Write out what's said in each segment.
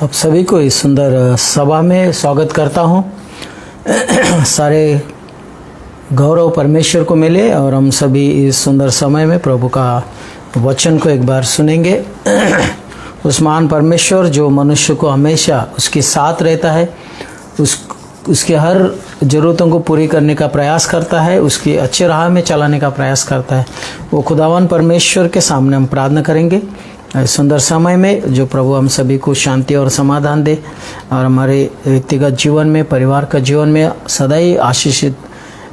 आप सभी को इस सुंदर सभा में स्वागत करता हूँ। सारे गौरव परमेश्वर को मिले और हम सभी इस सुंदर समय में प्रभु का वचन को एक बार सुनेंगे। उस महान परमेश्वर जो मनुष्य को हमेशा उसके साथ रहता है, उसके हर ज़रूरतों को पूरी करने का प्रयास करता है, उसकी अच्छे राह में चलाने का प्रयास करता है, वो खुदावन परमेश्वर के सामने हम प्रार्थना करेंगे सुंदर समय में, जो प्रभु हम सभी को शांति और समाधान दे और हमारे व्यक्तिगत जीवन में, परिवार का जीवन में सदा ही आशीषित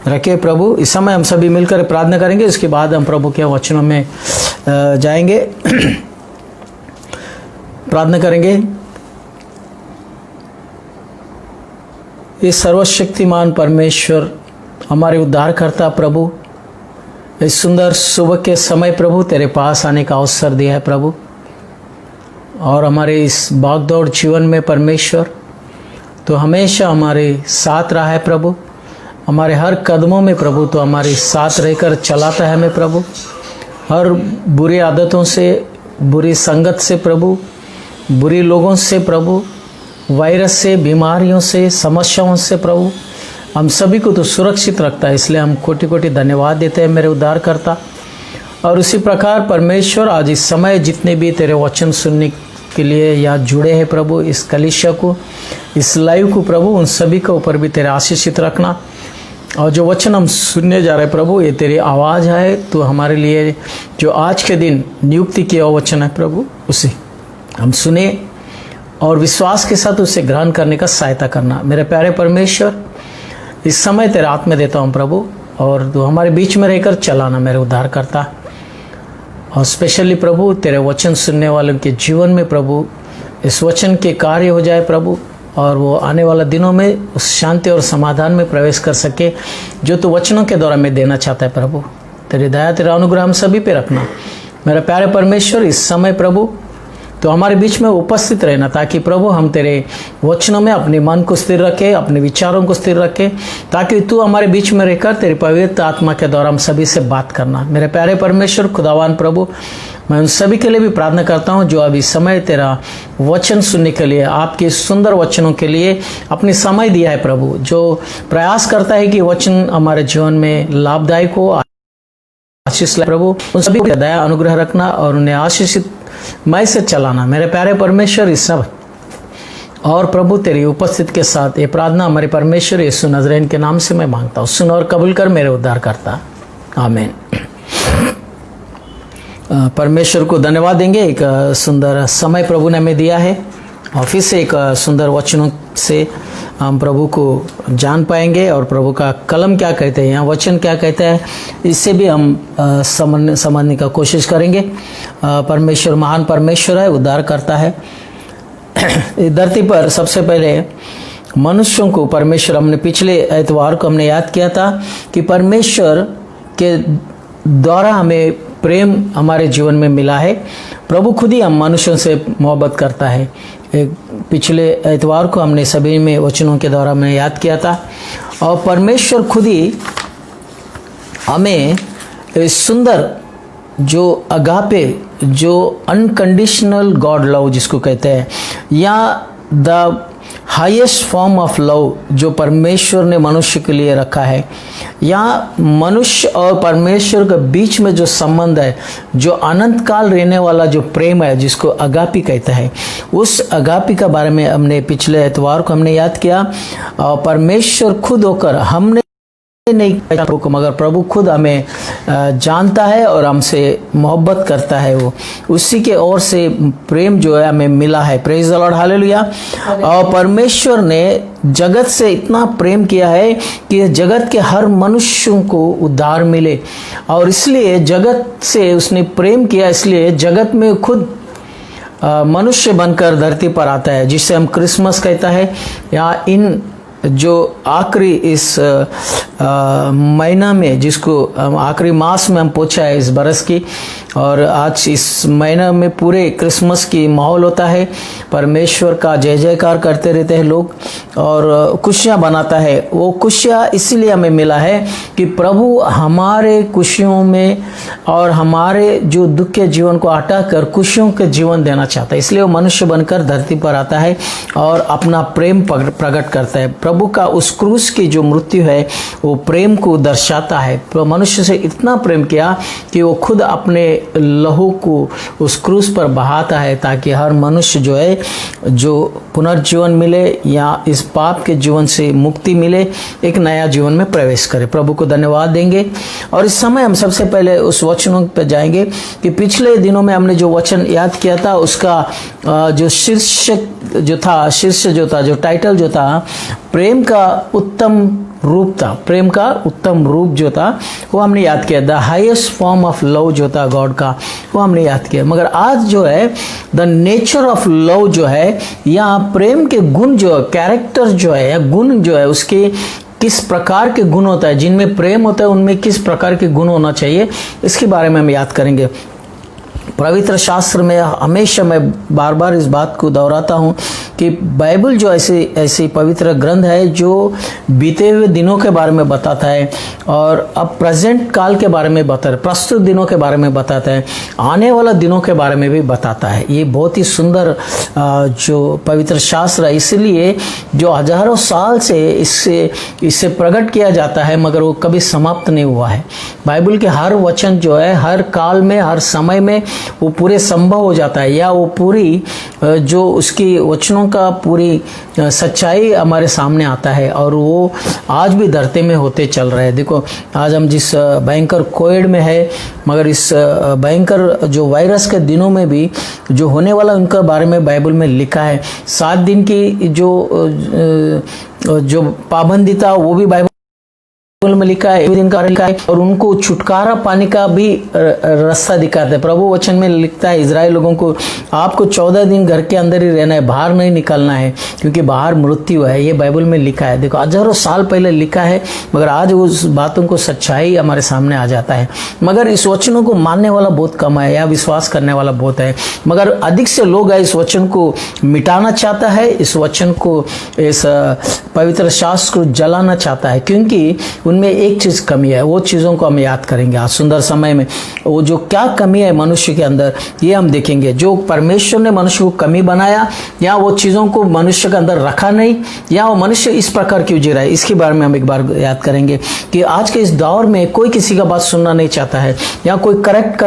रखे। प्रभु इस समय हम सभी मिलकर प्रार्थना करेंगे, इसके बाद हम प्रभु के वचनों में जाएंगे। प्रार्थना करेंगे। ये सर्वशक्तिमान परमेश्वर, हमारे उद्धारकर्ता प्रभु, इस सुंदर सुबह के समय प्रभु तेरे पास आने का अवसर दिया है प्रभु, और हमारे इस भागदौड़ जीवन में परमेश्वर तो हमेशा हमारे साथ रहा है प्रभु। हमारे हर कदमों में प्रभु तो हमारे साथ रहकर चलाता है हमें प्रभु। हर बुरी आदतों से, बुरी संगत से प्रभु, बुरी लोगों से प्रभु, वायरस से, बीमारियों से, समस्याओं से प्रभु हम सभी को तो सुरक्षित रखता है, इसलिए हम कोटि कोटि धन्यवाद देते हैं मेरे उद्धारकर्ता। और उसी प्रकार परमेश्वर आज इस समय जितने भी तेरे वचन सुनने के लिए यहाँ जुड़े हैं प्रभु, इस कलीसिया को, इस लाइव को प्रभु, उन सभी के ऊपर भी तेरे आशीषित रखना। और जो वचन हम सुनने जा रहे हैं प्रभु, ये तेरी आवाज़ है, तो हमारे लिए जो आज के दिन नियुक्ति किया वचन है प्रभु, उसे हम सुने और विश्वास के साथ उसे ग्रहण करने का सहायता करना। मेरे प्यारे परमेश्वर, इस समय तेरे हाथ में देता हूँ प्रभु, और तू हमारे बीच में रहकर चलाना मेरे उद्धार करता। और स्पेशली प्रभु तेरे वचन सुनने वालों के जीवन में प्रभु इस वचन के कार्य हो जाए प्रभु, और वो आने वाला दिनों में उस शांति और समाधान में प्रवेश कर सके जो तू वचनों के द्वारा में देना चाहता है प्रभु। तेरी दया, तेरा अनुग्रह हम सभी पे रखना मेरे प्यारे परमेश्वर। इस समय प्रभु तो हमारे बीच में उपस्थित रहना, ताकि प्रभु हम तेरे वचनों में अपने मन को स्थिर रखें, अपने विचारों को स्थिर रखें, ताकि तू हमारे बीच में रहकर तेरी पवित्र आत्मा के द्वारा हम सभी से बात करना। मेरे प्यारे परमेश्वर खुदावान प्रभु, मैं उन सभी के लिए भी प्रार्थना करता हूँ जो अभी समय तेरा वचन सुनने के लिए, आपके सुंदर वचनों के लिए अपनी समय दिया है प्रभु, जो प्रयास करता है कि वचन हमारे जीवन में लाभदायक हो, आशीष लाए प्रभु। उन सभी को दया अनुग्रह रखना और उन्हें आशीषित मैं से चलाना मेरे प्यारे परमेश्वर। इस सब और प्रभु तेरी उपस्थिति के साथ ये प्रार्थना हमारे परमेश्वर यीशु नजरेन के नाम से मैं मांगता हूँ, सुन और कबूल कर मेरे उद्धार करता, आमीन। परमेश्वर को धन्यवाद देंगे, एक सुंदर समय प्रभु ने हमें दिया है, और फिर से एक सुंदर वचनों से हम प्रभु को जान पाएंगे, और प्रभु का कलम क्या कहते हैं, यहाँ वचन क्या कहते हैं, इससे भी हम समझने का कोशिश करेंगे। परमेश्वर महान परमेश्वर है, उद्धार करता है। धरती पर सबसे पहले मनुष्यों को परमेश्वर, हमने पिछले एतवार को हमने याद किया था कि परमेश्वर के द्वारा हमें प्रेम हमारे जीवन में मिला है। प्रभु खुद ही हम मनुष्यों से मोहब्बत करता है। एक पिछले एतवार को हमने सभी में वचनों के द्वारा हमने याद किया था, और परमेश्वर खुद ही हमें सुंदर जो अगापे, जो अनकंडीशनल गॉड लव जिसको कहते हैं, या the highest form of love जो परमेश्वर ने मनुष्य के लिए रखा है, या मनुष्य और परमेश्वर के बीच में जो संबंध है, जो अनंत काल रहने वाला जो प्रेम है, जिसको अगापी कहता है, उस अगापी का बारे में हमने पिछले एतवार को हमने याद किया। और परमेश्वर खुद होकर हमने नहीं प्रभु को, मगर प्रभु खुद हमें जानता है और हमसे मोहब्बत करता है, वो उसी के ओर से प्रेम जो है हमें मिला है। Praise the lord, hallelujah. और परमेश्वर ने जगत से इतना प्रेम किया है कि जगत के हर मनुष्यों को उद्धार मिले, और इसलिए जगत से उसने प्रेम किया, इसलिए जगत में खुद मनुष्य बनकर धरती पर आता है, जिसे हम क्रिसमस कहता है, या इन जो आखिरी इस महीना में, जिसको आखिरी मास में हम पहुंचा है इस बरस की, और आज इस महीना में पूरे क्रिसमस की माहौल होता है। परमेश्वर का जय जयकार करते रहते हैं लोग और खुशियाँ बनाता है। वो खुशियाँ इसीलिए हमें मिला है कि प्रभु हमारे खुशियों में और हमारे जो दुख के जीवन को हटाकर खुशियों के जीवन देना चाहता है। इसलिए वो मनुष्य बनकर धरती पर आता है और अपना प्रेम प्रकट करता है। प्रभु का उस क्रूस की जो मृत्यु है वो प्रेम को दर्शाता है। तो मनुष्य से इतना प्रेम किया कि वो खुद अपने लहू को उस क्रूस पर बहाता है, ताकि हर मनुष्य जो है, जो पुनर्जीवन मिले या इस पाप के जीवन से मुक्ति मिले, एक नया जीवन में प्रवेश करे। प्रभु को धन्यवाद देंगे। और इस समय हम सबसे पहले उस वचनों पर जाएंगे कि पिछले दिनों में हमने जो वचन याद किया था, उसका जो शीर्ष जो था, जो टाइटल जो था, प्रेम का उत्तम रूप था। प्रेम का उत्तम रूप जो था वो हमने याद किया। The highest form of love जो था गॉड का, वो हमने याद किया। मगर आज जो है द नेचर ऑफ लव जो है, या प्रेम के गुण जो, कैरेक्टर जो है या गुण जो है, उसके किस प्रकार के गुण होता है, जिनमें प्रेम होता है उनमें किस प्रकार के गुण होना चाहिए, इसके बारे में हम याद करेंगे। पवित्र शास्त्र में हमेशा मैं बार बार इस बात को दोहराता हूँ कि बाइबल जो ऐसी पवित्र ग्रंथ है जो बीते हुए दिनों के बारे में बताता है और अब प्रेजेंट काल के बारे में बताता है, प्रस्तुत दिनों के बारे में बताता है, आने वाला दिनों के बारे में भी बताता है। ये बहुत ही सुंदर जो पवित्र शास्त्र है, इसलिए जो हजारों साल से इससे प्रकट किया जाता है, मगर वो कभी समाप्त नहीं हुआ है। बाइबल के हर वचन जो है हर काल में, हर समय में वो पूरे संभव हो जाता है, या वो पूरी जो उसकी वचनों का पूरी सच्चाई हमारे सामने आता है, और वो आज भी धरती में होते चल रहे हैं। देखो आज हम जिस भयंकर कोविड में है, मगर इस भयंकर जो वायरस के दिनों में भी जो होने वाला उनका बारे में बाइबल में लिखा है। 7 दिन की जो पाबंदी था वो भी बाइबल में लिखा है, दिन का लिखा है, और उनको छुटकारा पाने का भी रास्ता दिखाता है। प्रभु वचन में लिखता है इजराइल लोगों को, आपको 14 दिन घर के अंदर ही रहना है, बाहर नहीं निकलना है, क्योंकि बाहर मृत्यु है। ये बाइबल में लिखा है। देखो हजारों साल पहले लिखा है, मगर आज उस बातों को सच्चाई हमारे सामने आ जाता है। मगर इस वचनों को मानने वाला बहुत कम है, या विश्वास करने वाला बहुत है। मगर अधिक से लोग इस वचन को मिटाना चाहता है, इस वचन को, इस पवित्र शास्त्र को जलाना चाहता है, क्योंकि उनमें एक चीज कमी है। वो चीजों को हम याद करेंगे आज सुंदर समय में। वो जो क्या कमी है मनुष्य के अंदर, ये हम देखेंगे। जो परमेश्वर ने मनुष्य को कमी बनाया, या वो चीजों को मनुष्य के अंदर रखा नहीं, या वो मनुष्य इस प्रकार क्यों जी रहा है, इसके बारे में हम एक बार याद करेंगे। कि आज के इस दौर में कोई किसी का बात सुनना नहीं चाहता है, या कोई करेक्ट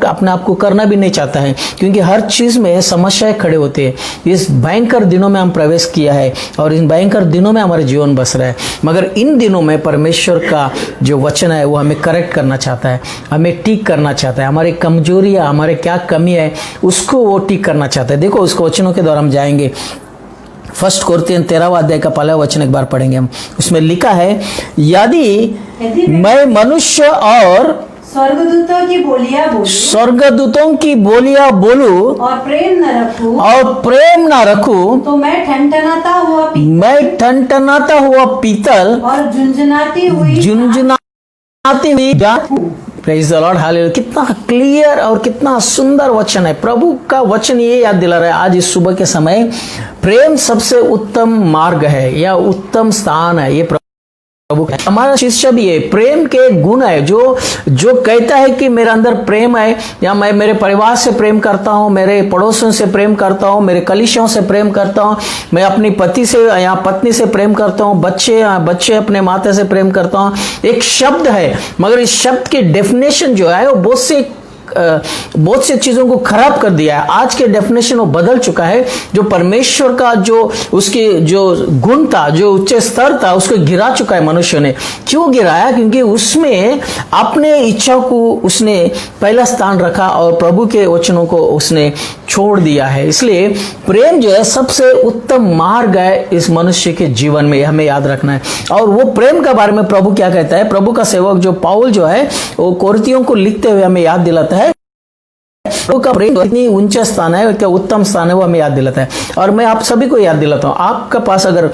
अपने आप को करना भी नहीं चाहता है, क्योंकि हर चीज में समस्याएं खड़े होते हैं। इस भयंकर दिनों में हम प्रवेश किया है, और इन भयंकर दिनों में हमारे जीवन बस रहा है। मगर इन दिनों में परमेश्वर का जो वचन है वो हमें करेक्ट करना चाहता है, हमें ठीक करना चाहता है। हमारी कमजोरियां, हमारे क्या कमी है, उसको वो ठीक करना चाहता है। देखो उसको वचनों के द्वारा हम जाएंगे। 1 कोरिन्थियन 13वां अध्याय का पहला वचन एक बार पढ़ेंगे हम। उसमें लिखा है, यदि मैं मनुष्य और स्वर्गदूतों की बोलियां बोलूं और प्रेम न रखूं तो मैं ठनठनाता हुआ पीतल और झुंझुनाती हुई प्रेज द लॉर्ड, हालेलुया। कितना क्लियर और कितना सुंदर वचन है। प्रभु का वचन ये याद दिला रहा है आज इस सुबह के समय, प्रेम सबसे उत्तम मार्ग है, या उत्तम स्थान है। ये प्रभु हमारा शिष्य भी है। प्रेम के गुण है, जो कहता है कि मेरे अंदर प्रेम है, या मैं मेरे परिवार से प्रेम करता हूं, मेरे पड़ोसियों से प्रेम करता हूं, मेरे कलीसियों से प्रेम करता हूं, मैं अपनी पति से या पत्नी से प्रेम करता हूं, बच्चे अपने माता से प्रेम करता हूं। एक शब्द है, मगर इस शब्द की डेफिनेशन जो है वो बहुत से चीजों को खराब कर दिया है। आज के डेफिनेशन वो बदल चुका है। जो परमेश्वर का जो उसके जो गुण था, जो उच्च स्तर था, उसको गिरा चुका है मनुष्य ने। क्यों गिराया? क्योंकि उसमें अपने इच्छा को उसने पहला स्थान रखा और प्रभु के वचनों को उसने छोड़ दिया है। इसलिए प्रेम जो है सबसे उत्तम मार्ग है इस मनुष्य के जीवन में, हमें याद रखना है। और वो प्रेम के बारे में प्रभु क्या कहता है? प्रभु का सेवक जो पाउल जो है वो कोरिन्थियों को लिखते हुए हमें याद दिलाता है प्रभु का प्रेम इतनी ऊंचा स्थान है, क्या उत्तम स्थान है, वो हमें याद दिलाता है। और मैं आप सभी को याद दिलाता हूं, आपके पास अगर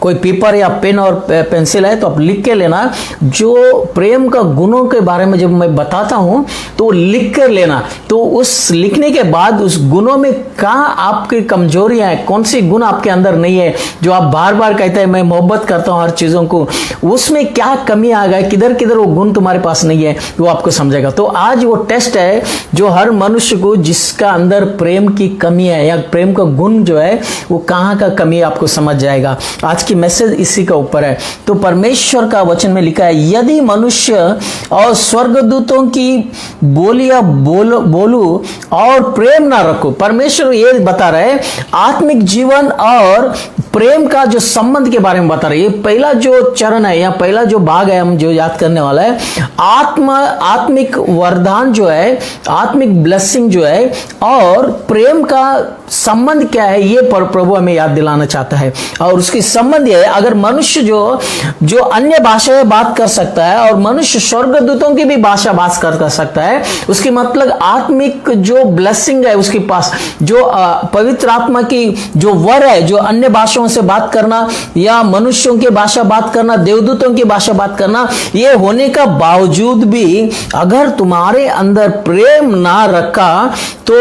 कोई पेपर या पेन और पेंसिल है तो आप लिख के लेना। जो प्रेम का गुणों के बारे में जब मैं बताता हूं तो लिख कर लेना। तो उस लिखने के बाद उस गुणों में कहाँ आपकी कमजोरियां हैं, कौन सी गुण आपके अंदर नहीं है, जो आप बार बार कहते हैं मैं मोहब्बत करता हूं हर चीजों को, उसमें क्या कमी आ गया, किधर किधर वो गुण तुम्हारे पास नहीं है, वो आपको समझेगा। तो आज वो टेस्ट है जो हर मनुष्य को जिसका अंदर प्रेम की कमी है या प्रेम का गुण जो है वो कहाँ का कमी है आपको समझ जाएगा। आज की मैसेज इसी का ऊपर है। तो परमेश्वर का वचन में लिखा है, यदि मनुष्य और स्वर्गदूतों की बोलियां बोलूं और प्रेम ना रखो। परमेश्वर ये बता रहे आत्मिक जीवन और प्रेम का जो संबंध के बारे में बता रहे। ये पहला जो चरण है या पहला जो भाग है हम जो याद करने वाला है, आत्मिक वरदान जो है, आत्मिक ब्लेसिंग जो है और प्रेम का संबंध क्या है, ये प्रभु हमें याद दिलाना चाहता है। और उसकी संबंध है, अगर मनुष्य जो अन्य भाषा में बात कर सकता है और मनुष्य स्वर्गदूतों की भी भाषा बात कर सकता है, उसकी मतलब आत्मिक जो ब्लेसिंग है उसके पास, जो पवित्र आत्मा की जो वर है, जो अन्य भाषाओं से बात करना या मनुष्यों की भाषा बात करना, देवदूतों की भाषा बात करना, ये होने का बावजूद भी अगर तुम्हारे अंदर प्रेम ना रखा तो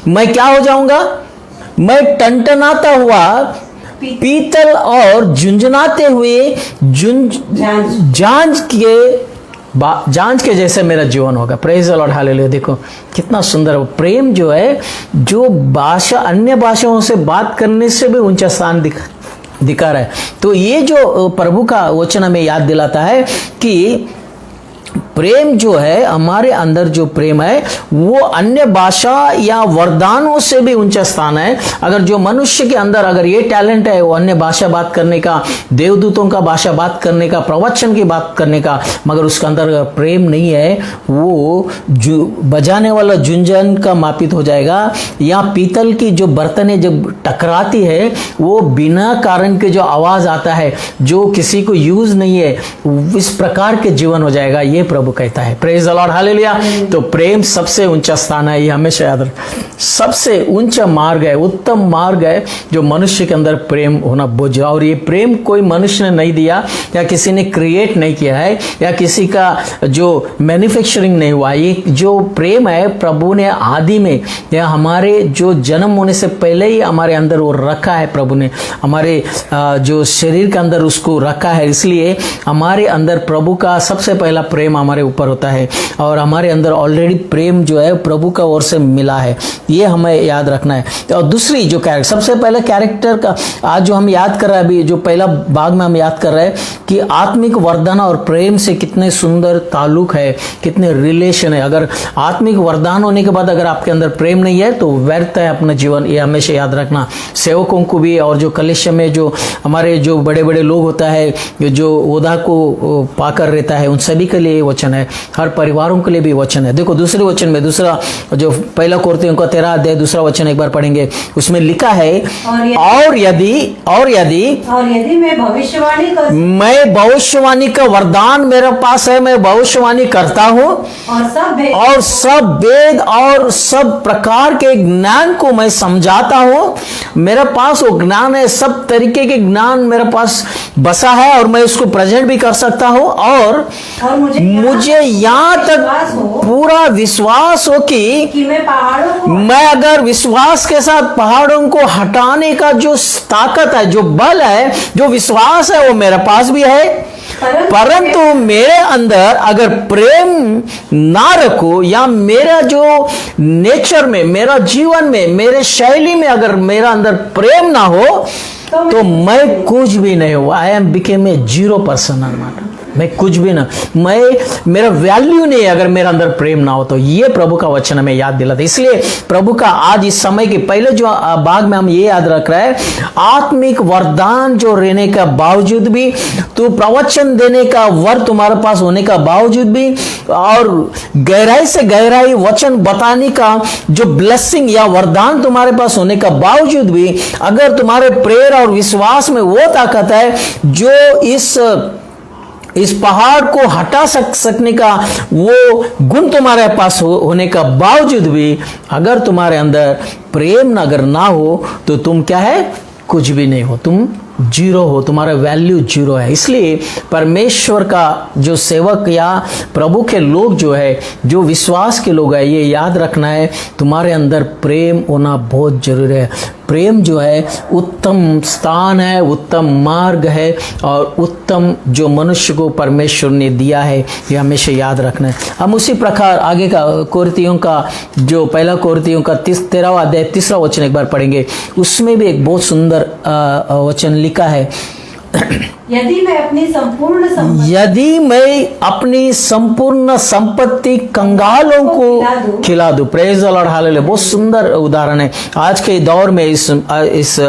मैं क्या हो जाऊंगा, मैं टनटनाता हुआ पीतल और झुंझुनाते हुए जांच के जैसे मेरा जीवन होगा। Praise the lord, hallelujah. देखो कितना सुंदर है प्रेम जो है, जो भाषा अन्य भाषाओं से बात करने से भी ऊंचा स्थान दिखा रहा है। तो ये जो प्रभु का वचन हमें याद दिलाता है कि प्रेम जो है, हमारे अंदर जो प्रेम है वो अन्य भाषा या वरदानों से भी ऊंचा स्थान है। अगर जो मनुष्य के अंदर अगर ये टैलेंट है वो अन्य भाषा बात करने का, देवदूतों का भाषा बात करने का, प्रवचन की बात करने का, मगर उसके अंदर अगर प्रेम नहीं है, वो जो बजाने वाला झुंझुन का मापित हो जाएगा। या पीतल की जो बर्तनें जब टकराती है वो बिना कारण के जो आवाज आता है, जो किसी को यूज नहीं है, इस प्रकार के जीवन हो जाएगा, ये प्रभु कहता है। Praise the lord, hallelujah. तो प्रेम सबसे ऊंचा स्थान है, ये हमेशा याद रख। सबसे ऊंचा मार्ग है, उत्तम मार्ग है जो मनुष्य के अंदर प्रेम होना बोझ। और ये प्रेम कोई मनुष्य ने नहीं दिया या किसी ने क्रिएट नहीं किया है या किसी का जो मैन्युफैक्चरिंग नहीं हुआ। ये जो प्रेम है प्रभु ने आदि में या हमारे जो जन्म होने से पहले ही हमारे अंदर वो रखा है। प्रभु ने हमारे जो शरीर के अंदर उसको रखा है, इसलिए हमारे अंदर प्रभु का सबसे पहला प्रेम हमारे ऊपर होता है और हमारे अंदर ऑलरेडी प्रेम जो है प्रभु का ओर से मिला है, ये हमें याद रखना है। और दूसरी जो कैरेक्टर, सबसे पहले कैरेक्टर का आज जो हम याद कर रहे हैं, अभी जो पहला भाग में हम याद कर रहे हैं कि आत्मिक वरदान और प्रेम से कितने सुंदर ताल्लुक है, कितने रिलेशन है। अगर आत्मिक वरदान होने के बाद अगर आपके अंदर प्रेम नहीं है तो व्यर्थ है अपना जीवन, ये हमेशा याद रखना। सेवकों को भी और जो कलिसिया में जो हमारे जो बड़े बड़े लोग होता है, जो ओदा को पाकर रहता है, उन सभी के लिए वचन है, हर परिवारों के लिए भी वचन है। देखो दूसरे वचन में, दूसरा जो पहला कोरिन्थियों का 13 अध्याय दूसरा वचन एक बार पढ़ेंगे, उसमें लिखा है और यदि मैं भविष्यवाणी का वरदान मेरे पास है, मैं भविष्यवाणी करता हूं और सब वेद और सब प्रकार के ज्ञान को मैं समझाता हूं। मेरे पास वो ज्ञान है, सब तरीके के ज्ञान मेरे पास बसा है और मैं उसको प्रेजेंट भी कर सकता हूं। और मुझे यहाँ तक पूरा विश्वास हो कि मैं अगर विश्वास के साथ पहाड़ों को हटाने का जो ताकत है, जो बल है, जो विश्वास है, वो मेरे पास भी है। परंतु मेरे अंदर अगर प्रेम ना रखो या मेरा जो नेचर में, मेरा जीवन में, मेरे शैली में अगर मेरा अंदर प्रेम ना हो तो मैं कुछ भी नहीं हूं। I am became a 0%। मैं कुछ भी ना, मेरा वैल्यू नहीं है अगर मेरे अंदर प्रेम ना हो। तो ये प्रभु का वचन हमें याद दिलाता है। इसलिए प्रभु का आज इस समय के पहले जो भाग में हम ये याद रख रहे हैं, आत्मिक वरदान जो रहने का बावजूद भी, तो प्रवचन देने का वर तुम्हारे पास होने का बावजूद भी, और गहराई से गहराई वचन बताने का जो ब्लेसिंग या वरदान तुम्हारे पास होने का बावजूद भी, अगर तुम्हारे प्रेयर और विश्वास में वो ताकत है जो इस पहाड़ को हटा सकने का वो गुण तुम्हारे पास होने का बावजूद भी, अगर तुम्हारे अंदर प्रेम अगर ना हो तो तुम क्या है, कुछ भी नहीं हो, तुम जीरो हो, तुम्हारा वैल्यू जीरो है। इसलिए परमेश्वर का जो सेवक या प्रभु के लोग जो है, जो विश्वास के लोग हैं, ये याद रखना है तुम्हारे अंदर प्रेम होना बहुत जरूरी है। प्रेम जो है उत्तम स्थान है, उत्तम मार्ग है और उत्तम जो मनुष्य को परमेश्वर ने दिया है, ये हमेशा याद रखना है। हम उसी प्रकार आगे का कोरिन्थियों का जो पहला कोरिन्थियों का 13वां अध्याय 3रा वचन एक बार पढ़ेंगे। उसमें भी एक बहुत सुंदर वचन लिखा है, यदि मैं अपनी संपूर्ण संपत्ति कंगालों को खिला दूं। Praise the lord, hallelujah. बहुत सुंदर उदाहरण है। आज के दौर में इस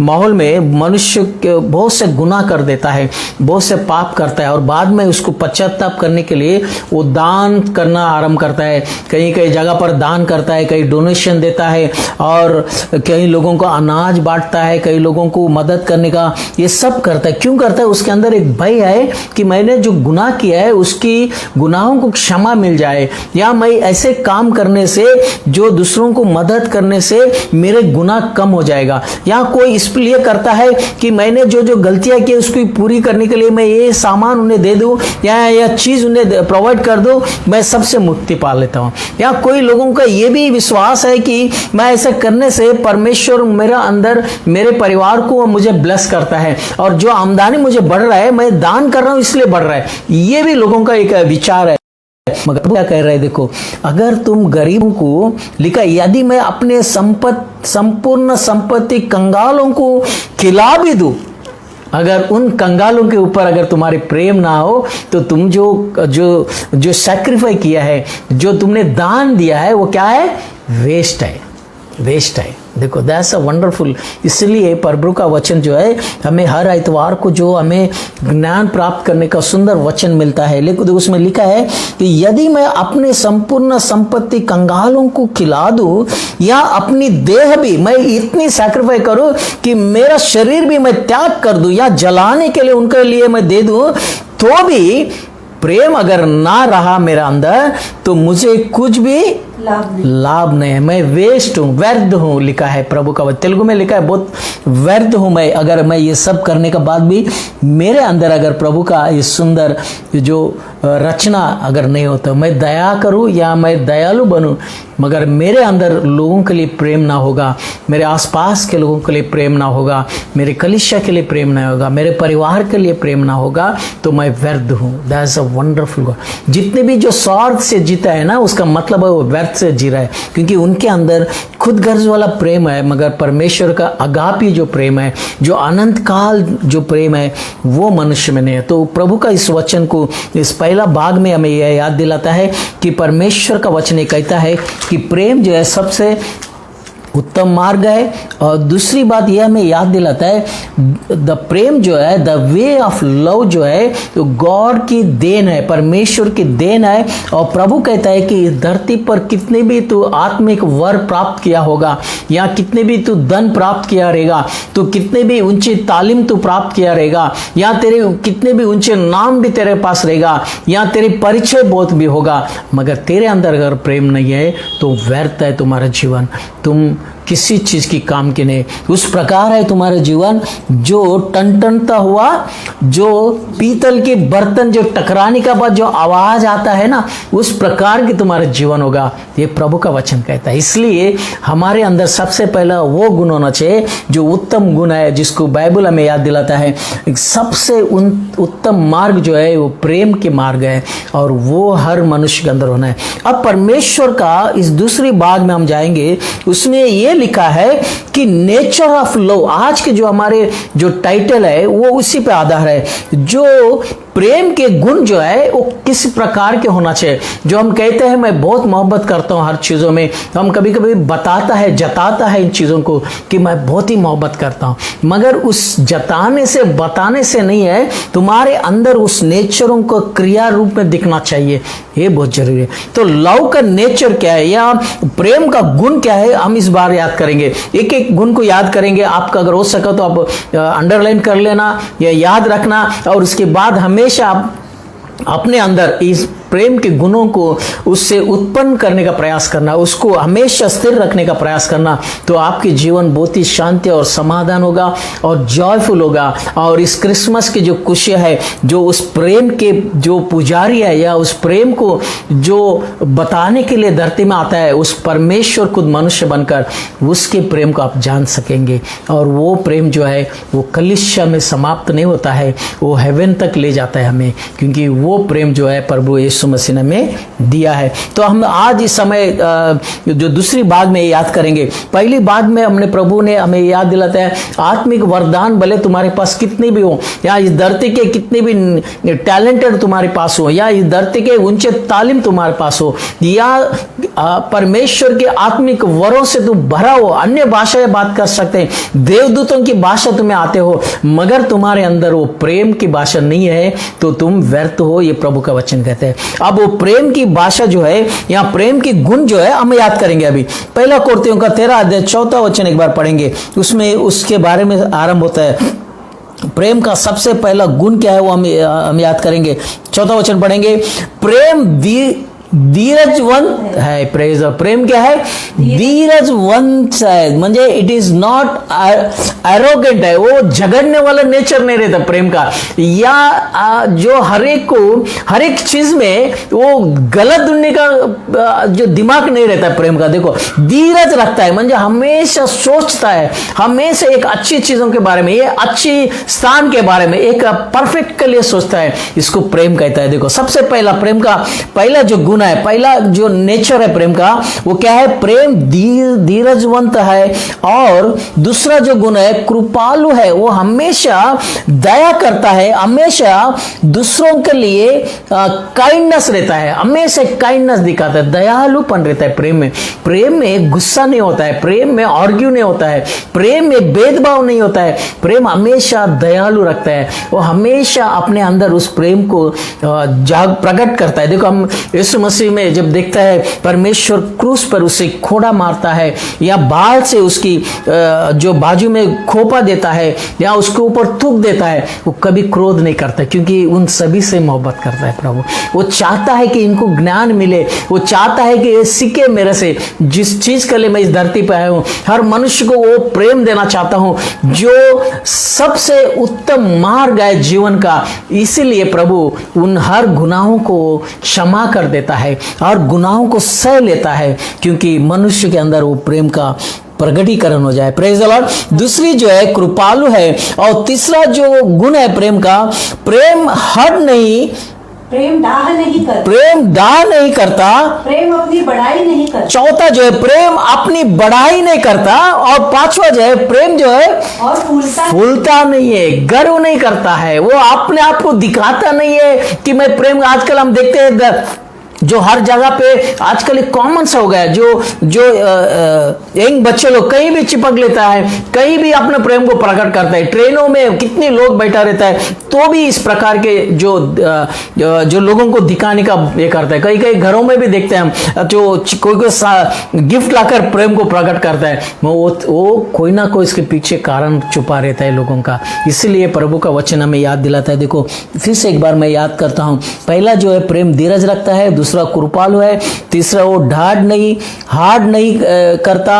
माहौल में मनुष्य बहुत से गुनाह कर देता है, बहुत से पाप करता है और बाद में उसको पश्चाताप करने के लिए वो दान करना आरंभ करता है। कहीं कहीं जगह पर दान करता है, कहीं डोनेशन देता है और कई लोगों को अनाज बांटता है, कई लोगों को मदद करने का ये सब करता है। क्यों करता है? उसके अंदर एक भय है कि मैंने जो गुनाह किया है उसकी गुनाहों को क्षमा मिल जाए, या मैं ऐसे काम करने से, जो दूसरों को मदद करने से मेरे गुनाह कम हो जाएगा। या कोई इसलिए करता है कि मैंने जो जो गलतियां की उसको पूरी करने के लिए मैं ये सामान उन्हें दे दूं या यह चीज उन्हें प्रोवाइड कर दूं, मैं सबसे मुक्ति पा लेता हूं। या कोई लोगों का ये भी विश्वास है कि मैं ऐसा करने से परमेश्वर मेरा अंदर मेरे परिवार को मुझे ब्लेस करता है और जो आमदनी मुझे बढ़ रहा है मैं दान कर रहा हूं इसलिए बढ़ रहा है। ये भी लोगों का एक विचार है। मगर क्या कह रहे हैं देखो, अगर तुम गरीबों को लिखा, यदि मैं अपने संपूर्ण संपत्ति कंगालों को खिला भी दूं, अगर उन कंगालों के ऊपर अगर तुम्हारे प्रेम ना हो तो तुम जो सैक्रिफाई किया है, जो तुमने दान दिया है, वो क्या है? वेस्ट है, वेस्ट है। देखो, दैट्स अ वंडरफुल। इसलिए प्रभु का वचन जो है हमें हर इतवार को जो हमें ज्ञान प्राप्त करने का सुंदर वचन मिलता है, लेकिन उसमें लिखा है कि यदि मैं अपने संपूर्ण संपत्ति कंगालों को खिला दूं या अपनी देह भी मैं इतनी सैक्रिफाइस करूं कि मेरा शरीर भी मैं त्याग कर दूं या जलाने के लिए उनके लिए मैं दे दूं, तो भी प्रेम अगर ना रहा मेरा अंदर तो मुझे कुछ भी लाभ नहीं है। मैं वेस्ट हूं, व्यर्थ हूं, लिखा है प्रभु का। तेलुगु में लिखा है बहुत व्यर्थ हूं मैं, अगर मैं ये सब करने के बाद भी मेरे अंदर अगर प्रभु का ये सुंदर जो रचना अगर नहीं होता, मैं दया करूं या मैं दयालु बनूं, मगर मेरे अंदर लोगों के लिए प्रेम ना होगा, मेरे आसपास के लोगों के लिए प्रेम ना होगा, मेरे कलीसिया के लिए प्रेम ना होगा, मेरे परिवार के लिए प्रेम ना होगा, तो मैं व्यर्थ हूं। That's a wonderful God. जितने भी जो स्वार्थ से जीता है ना, उसका मतलब है वो व्यर्थ से जी रहा है, क्योंकि उनके अंदर खुद गर्ज वाला प्रेम है, मगर परमेश्वर का अगापी जो प्रेम है, जो अनंत काल जो प्रेम है, वो मनुष्य में नहीं है। तो प्रभु का इस वचन को इस पहला भाग में हमें यह याद दिलाता है कि परमेश्वर का वचन ये कहता है कि प्रेम जो है सबसे उत्तम मार्ग है। और दूसरी बात यह हमें याद दिलाता है, द प्रेम जो है, द वे ऑफ लव जो है, तो गॉड की देन है, परमेश्वर की देन है। और प्रभु कहता है कि इस धरती पर कितने भी तू आत्मिक वर प्राप्त किया होगा, या कितने भी तू धन प्राप्त किया रहेगा, तो कितने भी ऊंची तालीम तू प्राप्त किया रहेगा, या तेरे कितने भी ऊंचे नाम भी तेरे पास रहेगा, या तेरे परिचय बहुत भी होगा, मगर तेरे अंदर अगर प्रेम नहीं है तो व्यर्थ है तुम्हारा जीवन, तुम किसी चीज की काम की नहीं। उस प्रकार है तुम्हारा जीवन जो टनटनता हुआ, जो पीतल के बर्तन जो टकराने के बाद जो आवाज आता है ना, उस प्रकार की तुम्हारा जीवन होगा, ये प्रभु का वचन कहता है। इसलिए हमारे अंदर सबसे पहला वो गुण होना चाहिए जो उत्तम गुण है, जिसको बाइबल हमें याद दिलाता है। सबसे उत्तम मार्ग जो है वो प्रेम के मार्ग है, और वो हर मनुष्य के अंदर होना है। अब परमेश्वर का इस दूसरी भाग में हम जाएंगे, उसमें ये लिखा है कि नेचर ऑफ लव। आज के जो हमारे जो टाइटल है वो उसी पे आधार है, जो प्रेम के गुण जो है वो किस प्रकार के होना चाहिए। जो हम कहते हैं मैं बहुत मोहब्बत करता हूं हर चीजों में, हम कभी कभी जताता है इन चीजों को कि मैं बहुत ही मोहब्बत करता हूं, मगर उस जताने से बताने से नहीं है, तुम्हारे अंदर उस नेचरों को क्रिया रूप में दिखना चाहिए, ये बहुत जरूरी है। तो लव का नेचर क्या है या प्रेम का गुण क्या है, हम इस बार याद करेंगे, एक एक गुण को याद करेंगे। आपका अगर हो सके तो आप अंडरलाइन कर लेना या याद रखना, और उसके बाद हमेशा आप अपने अंदर इस प्रेम के गुणों को उससे उत्पन्न करने का प्रयास करना, उसको हमेशा स्थिर रखने का प्रयास करना, तो आपके जीवन बहुत ही शांति और समाधान होगा और जॉयफुल होगा। और इस क्रिसमस की जो खुशियाँ है, जो उस प्रेम के जो पुजारी है या उस प्रेम को जो बताने के लिए धरती में आता है, उस परमेश्वर खुद मनुष्य बनकर उसके प्रेम को आप जान सकेंगे। और वो प्रेम जो है वो कलिसिया में समाप्त नहीं होता है, वो हेवन तक ले जाता है हमें, क्योंकि वो प्रेम जो है प्रभु यीशु मसीह ने हमें दिया है। तो हम आज इस समय जो दूसरी भाग में याद करेंगे। पहली भाग में हमने प्रभु ने हमें याद दिलाता है आत्मिक वरदान भले तुम्हारे पास कितने भी हो, या इस धरती के कितने भी टैलेंटेड तुम्हारे पास हो, या इस धरती के ऊंचे तालीम तुम्हारे पास हो, या परमेश्वर के आत्मिक वरों से तुम भरा हो, अन्य भाषाएं बात कर सकते हैं, देवदूतों की भाषा तुम्हें आते हो, मगर तुम्हारे अंदर वो प्रेम की भाषा नहीं है, तो तुम व्यर्थ हो, ये प्रभु का वचन कहते हैं। अब वो प्रेम की भाषा जो है या प्रेम की गुण जो है हम याद करेंगे। अभी पहला कोरिन्थियों का 13 अध्याय 4 वचन एक बार पढ़ेंगे, उसमें उसके बारे में आरंभ होता है। प्रेम का सबसे पहला गुण क्या है वो हम याद करेंगे। 4 वचन पढ़ेंगे। प्रेम धीरजवंत है। प्रेज। प्रेम क्या है? धीरजवंत है, म्हणजे इट इज नॉट एरोगेंट है, वो झगड़ने वाला नेचर नहीं रहता प्रेम का, या जो हर एक चीज में वो गलत ढूंढने का जो दिमाग नहीं रहता प्रेम का। देखो, धीरज रखता है म्हणजे हमेशा सोचता है, हमेशा एक अच्छी चीजों के बारे में, ये अच्छी स्थान के बारे में, एक परफेक्ट के लिए सोचता है, इसको प्रेम कहता है। देखो, सबसे पहला प्रेम का पहला जो गुण है, पहला जो नेचर है प्रेम का, वो क्या है? प्रेम धीरजवंत है। और दूसरा जो गुण है कृपालु है, वो हमेशा दया करता है, हमेशा दूसरों के लिए काइंडनेस रहता है, हमेशा काइंडनेस दिखाता है, दयालुपन रहता है प्रेम में। प्रेम में गुस्सा नहीं होता है, प्रेम में आर्ग्यू नहीं होता है, प्रेम में भेदभाव नहीं होता है, प्रेम हमेशा दयालु रखता है, वो हमेशा अपने अंदर उस प्रेम को प्रकट करता है। देखो, हम यीशु मसीह में जब देखता है परमेश्वर क्रूस पर उसे खोड़ा मारता है, या बाल से उसकी जो बाजू में खोपा देता है, या उसके ऊपर थूक देता है, वो कभी क्रोध नहीं करता, क्योंकि उन सभी से मोहब्बत करता है प्रभु। वो चाहता है कि इनको ज्ञान मिले, वो चाहता है कि ये सीखे मेरे से, जिस चीज के लिए मैं इस धरती पर आया हूं, हर मनुष्य को वो प्रेम देना चाहता हूं जो सबसे उत्तम मार्ग है जीवन का। इसीलिए प्रभु उन हर गुनाहों को क्षमा कर देता है और गुनाहों को सह लेता है, क्योंकि मनुष्य के अंदर वो प्रेम का प्रगटीकरण हो जाए। Praise the Lord. दूसरी जो है कृपालु है, और तीसरा जो गुण है प्रेम का, प्रेम हट नहीं, प्रेम दाह नहीं करता, प्रेम दाह नहीं करता, प्रेम अपनी बड़ाई नहीं करता। चौथा जो है प्रेम अपनी बड़ाई नहीं करता, और पांचवा जो है प्रेम जो है और फूलता नहीं है, गर्व नहीं करता है, वो अपने आप को दिखाता नहीं है कि मैं प्रेम। आजकल हम देखते हैं जो हर जगह पे आजकल एक कॉमन सा हो गया है, जो यंग बच्चे लोग कहीं भी चिपक लेता है, कहीं भी अपने प्रेम को प्रकट करता है। ट्रेनों में कितने लोग बैठा रहता है, तो भी इस प्रकार के जो लोगों को दिखाने का ये करता है। कई कई घरों में भी देखते हैं हम, जो कोई गिफ्ट लाकर प्रेम को प्रकट करता है, वो कोई ना कोई इसके पीछे कारण छुपा रहता है लोगों का। इसलिए प्रभु का वचन हमें याद दिलाता है। देखो, फिर से एक बार मैं याद करता हूं। पहला जो है प्रेम धीरज रखता है, दूसरा कृपालु है, तीसरा वो हार्ड नहीं करता,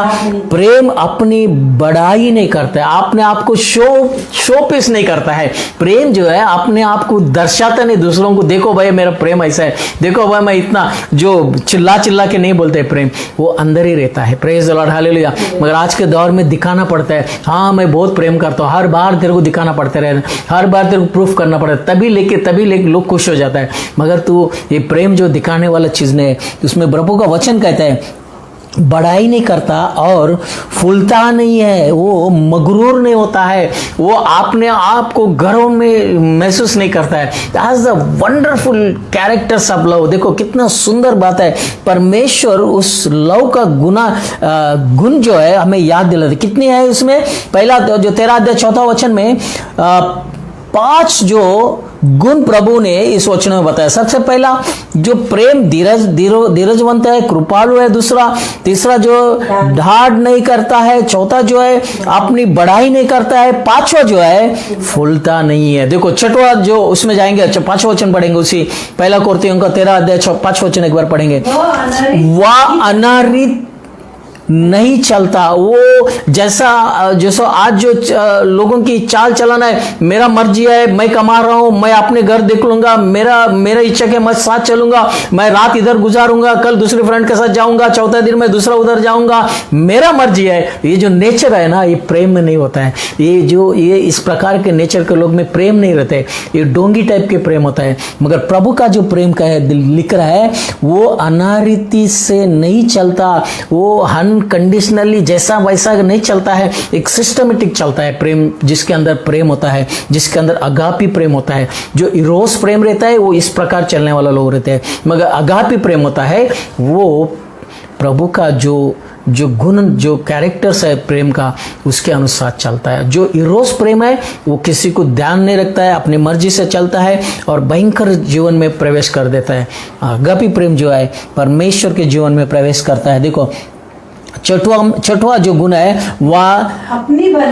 प्रेम अपनी बड़ाई नहीं करता, अपने आप को शो पीस नहीं करता है। प्रेम जो है अपने आप को दर्शाता नहीं दूसरों को, देखो भाई मेरा प्रेम ऐसा है, देखो भाई मैं इतना, जो चिल्ला के नहीं बोलते प्रेम, वो अंदर ही रहता है। Praise the lord, hallelujah. मगर आज के दौर में दिखाना पड़ता है, हाँ मैं बहुत प्रेम करता हूँ, हर बार तेरे को दिखाना पड़ता है, हर बार तेरे को प्रूफ करना पड़ता है, तभी लेके लोग खुश हो जाता है। मगर तू ये प्रेम जो दिखाने वाला चीज नहीं है, उसमें प्रभु का वचन कहता है बड़ाई नहीं करता और फूलता नहीं है, वो मगरूर नहीं होता है, वो अपने आप को गर्व में महसूस नहीं करता है। That's the wonderful characters of love. देखो कितना सुंदर बात है, परमेश्वर उस लव का गुण जो है हमें याद दिलाते। कितनी है उसमें? पहला जो 13 अध्याय 4 वचन में 5 जो गुण प्रभु ने इस वचन में बताया। सबसे पहला जो प्रेम धीरजवंत है, कृपालु है। दूसरा, तीसरा जो ढाढ़ नहीं करता है। चौथा जो है अपनी बढ़ाई नहीं करता है। पांचवा जो है फूलता नहीं है। देखो छठवा जो उसमें जाएंगे, अच्छा पांचवा वचन पढ़ेंगे, उसी पहला कोरिन्थियों का 13 अध्याय 5वां वचन एक बार पढ़ेंगे। वह अनारित नहीं चलता। वो जैसा आज जो लोगों की चाल चलन है, मेरा मर्जी है, मैं कमा रहा हूं, मैं अपने घर देख लूंगा, मेरा इच्छा के मैं साथ चलूंगा, मैं रात इधर गुजारूंगा, कल दूसरे फ्रेंड के साथ जाऊंगा, चौथा दिन मैं दूसरा उधर जाऊंगा, मेरा मर्जी है। ये जो नेचर है ना, ये प्रेम में नहीं होता है। ये इस प्रकार के नेचर के लोग में प्रेम नहीं रहते, ये डोंगी टाइप के प्रेम होता है। मगर प्रभु का जो प्रेम का है लिख रहा है, वो अनारिति से नहीं चलता, वो अनकंडीशनली जैसा वैसा नहीं चलता है, एक सिस्टमेटिक चलता है प्रेम, जिसके अंदर प्रेम होता है, जिसके अंदर अगापी प्रेम होता है। जो इरोस प्रेम रहता है वो इस प्रकार चलने वाला लोग रहते हैं, मगर अगापी प्रेम होता है वो प्रभु का जो गुण, जो कैरेक्टर्स है प्रेम का, उसके अनुसार चलता है। जो इरोस प्रेम है वो किसी को ध्यान नहीं रखता है, अपनी मर्जी से चलता है और भयंकर जीवन में प्रवेश कर देता है। अगापी प्रेम जो है परमेश्वर के जीवन में प्रवेश करता है। देखो छठवा जो गुण है वह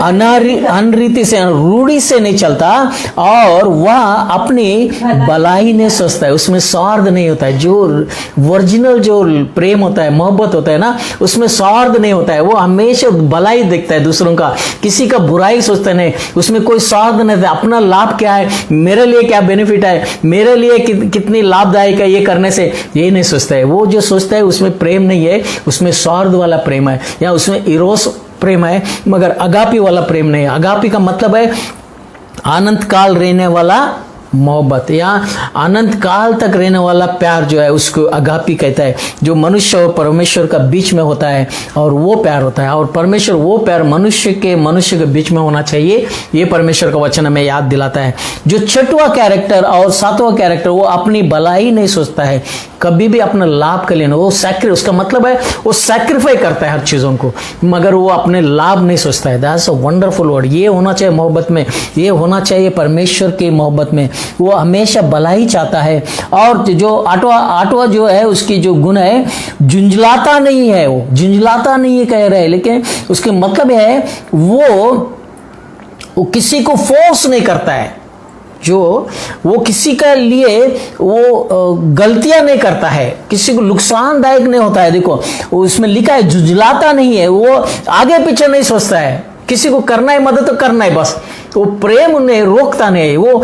अनरीति से, रूढ़ी से नहीं चलता, और वह अपनी भलाई नहीं सोचता है, उसमें स्वार्थ नहीं होता है। जो ओरिजिनल जो प्रेम होता है, मोहब्बत होता है ना, उसमें स्वार्थ नहीं होता है। वो हमेशा भलाई देखता है दूसरों का, किसी का बुराई सोचता नहीं, उसमें कोई स्वार्थ नहीं था। अपना लाभ क्या है, मेरे लिए क्या बेनिफिट है, मेरे लिए कितनी लाभदायक है ये करने से, ये नहीं सोचता है। वो जो सोचता है उसमें प्रेम नहीं है, उसमें स्वार्थ वाला प्रेम है, या उसमें इरोस प्रेम है, मगर अगापी वाला प्रेम नहीं है। अगापी का मतलब है अनंत काल रहने वाला मोहब्बत, या अनंत काल तक रहने वाला प्यार जो है, उसको अगापी कहता है। जो मनुष्य और परमेश्वर का बीच में होता है, और वो प्यार होता है। और परमेश्वर वो प्यार मनुष्य के बीच में होना चाहिए, ये परमेश्वर का वचन हमें याद दिलाता है। जो छठवां कैरेक्टर और सातवां कैरेक्टर, वो अपनी भलाई नहीं सोचता है, कभी भी अपना लाभ के लिए नहीं। वो उसका मतलब है वो सैक्रिफाई करता है हर चीजों को, मगर वो अपने लाभ नहीं सोचता है। That's a wonderful word. ये होना चाहिए मोहब्बत में, ये होना चाहिए परमेश्वर की मोहब्बत में। वो हमेशा भलाई चाहता है। और जो आठवां जो है, उसकी जो गुण है, झुंझलाता नहीं है। वो झुंझलाता नहीं है कह रहे हैं, लेकिन उसके मतलब है वो किसी को फोर्स नहीं करता है। वो किसी के लिए वो गलतियां नहीं करता है, किसी को नुकसानदायक नहीं होता है। देखो उसमें लिखा है झुंझलाता नहीं है, वो आगे पीछे नहीं सोचता है, किसी को करना है मदद तो करना है बस। तो प्रेम उन्हें रोकता नहीं, वो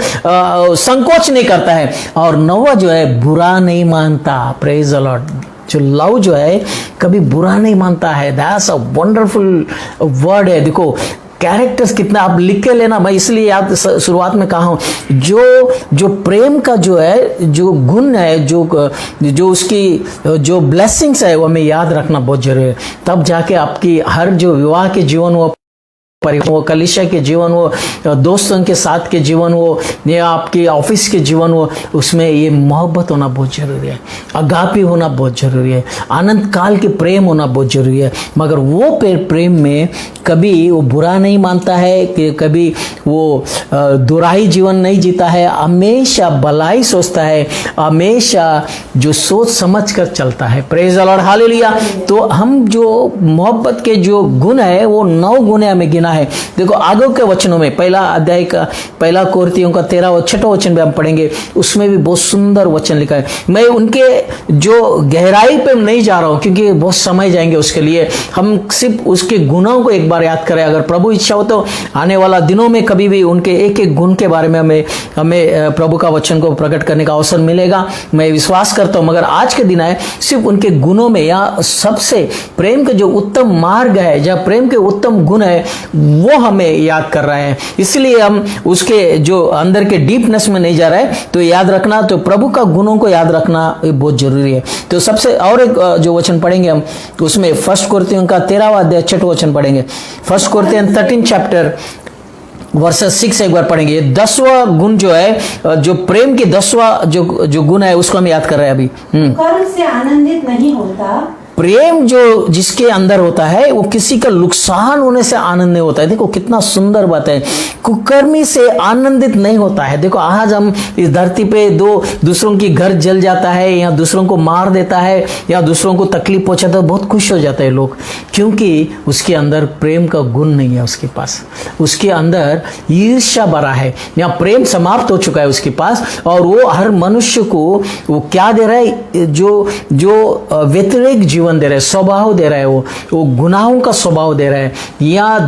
संकोच नहीं करता है। और नौवा जो है, बुरा नहीं मानता। Praise the Lord. जो लव जो है कभी बुरा नहीं मानता है। दैट्स अ वंडरफुल वर्ड है। देखो कैरेक्टर्स कितना आप लिख के लेना, मैं इसलिए याद शुरुआत में कहा हूं, जो प्रेम का जो है, जो गुण है, जो उसकी जो ब्लेसिंग्स है, वो हमें याद रखना बहुत जरूरी है। तब जाके आपकी हर जो विवाह के जीवन, वो कलीसिया के जीवन, वो दोस्तों के साथ के जीवन, वो या आपके ऑफिस के जीवन, वो उसमें ये मोहब्बत होना बहुत जरूरी है, अगापी होना बहुत जरूरी है, अनंत काल के प्रेम होना बहुत जरूरी है। मगर वो प्रेम में कभी वो बुरा नहीं मानता है, कि कभी वो दुराई जीवन नहीं जीता है, हमेशा भलाई सोचता है, हमेशा जो सोच समझ कर चलता है। Praise the lord, hallelujah. तो हम जो मोहब्बत के जो गुण है, वो 9 गुण हमें गिना है। देखो आगे के वचनों में, पहला अध्याय का पहला कोरिन्थियों का 13 और 6वां वचन भी हम पढ़ेंगे, उसमें भी बहुत सुंदर वचन लिखा है। मैं उनके जो गहराई पे नहीं जा रहा हूं, क्योंकि बहुत समय जाएंगे उसके लिए। हम सिर्फ उसके गुणों को एक बार याद करें। अगर प्रभु इच्छा हो तो आने वाला दिनों में कभी भी उनके एक एक गुण के बारे में हमें प्रभु का वचन को प्रकट करने का अवसर मिलेगा, मैं विश्वास करता हूं। मगर आज के दिन है सिर्फ उनके गुणों में, या सबसे प्रेम के जो उत्तम मार्ग है, या प्रेम के उत्तम गुण है, वो हमें याद कर रहे हैं। इसलिए हम उसके जो अंदर के डीपनेस में नहीं जा रहे हैं। तो याद रखना, तो प्रभु का गुणों को याद रखना ये बहुत जरूरी है। तो सबसे और एक जो वचन पढ़ेंगे हम, उसमें 1 कोरिन्थियों का 13वां अध्याय 6वां वचन पढ़ेंगे। 1 कोरिन्थियन 13 चैप्टर वर्सेस 6 एक बार पढ़ेंगे। 10वां गुण जो है, जो प्रेम की 10वां जो गुण है, उसको हम याद कर रहे हैं अभी। कर्म से आनंदित नहीं होता, प्रेम जो जिसके अंदर होता है वो किसी का नुकसान होने से आनंद नहीं होता है। देखो कितना सुंदर बात है, कुकर्मी से आनंदित नहीं होता है। देखो आज हम इस धरती पे दूसरों की घर जल जाता है या दूसरों को मार देता है या दूसरों को तकलीफ पहुंचाता है, बहुत खुश हो जाते हैं लोग, क्योंकि उसके अंदर प्रेम का गुण नहीं है उसके पास। उसके अंदर ईर्ष्या भरा है या प्रेम समाप्त हो चुका है उसके पास, और वो हर मनुष्य को वो क्या दे रहा है, जो व्यतिरिक्त जीवन दे रहा है, स्वभाव दे रहा है, वो गुनाहों का स्वभाव दे रहा है या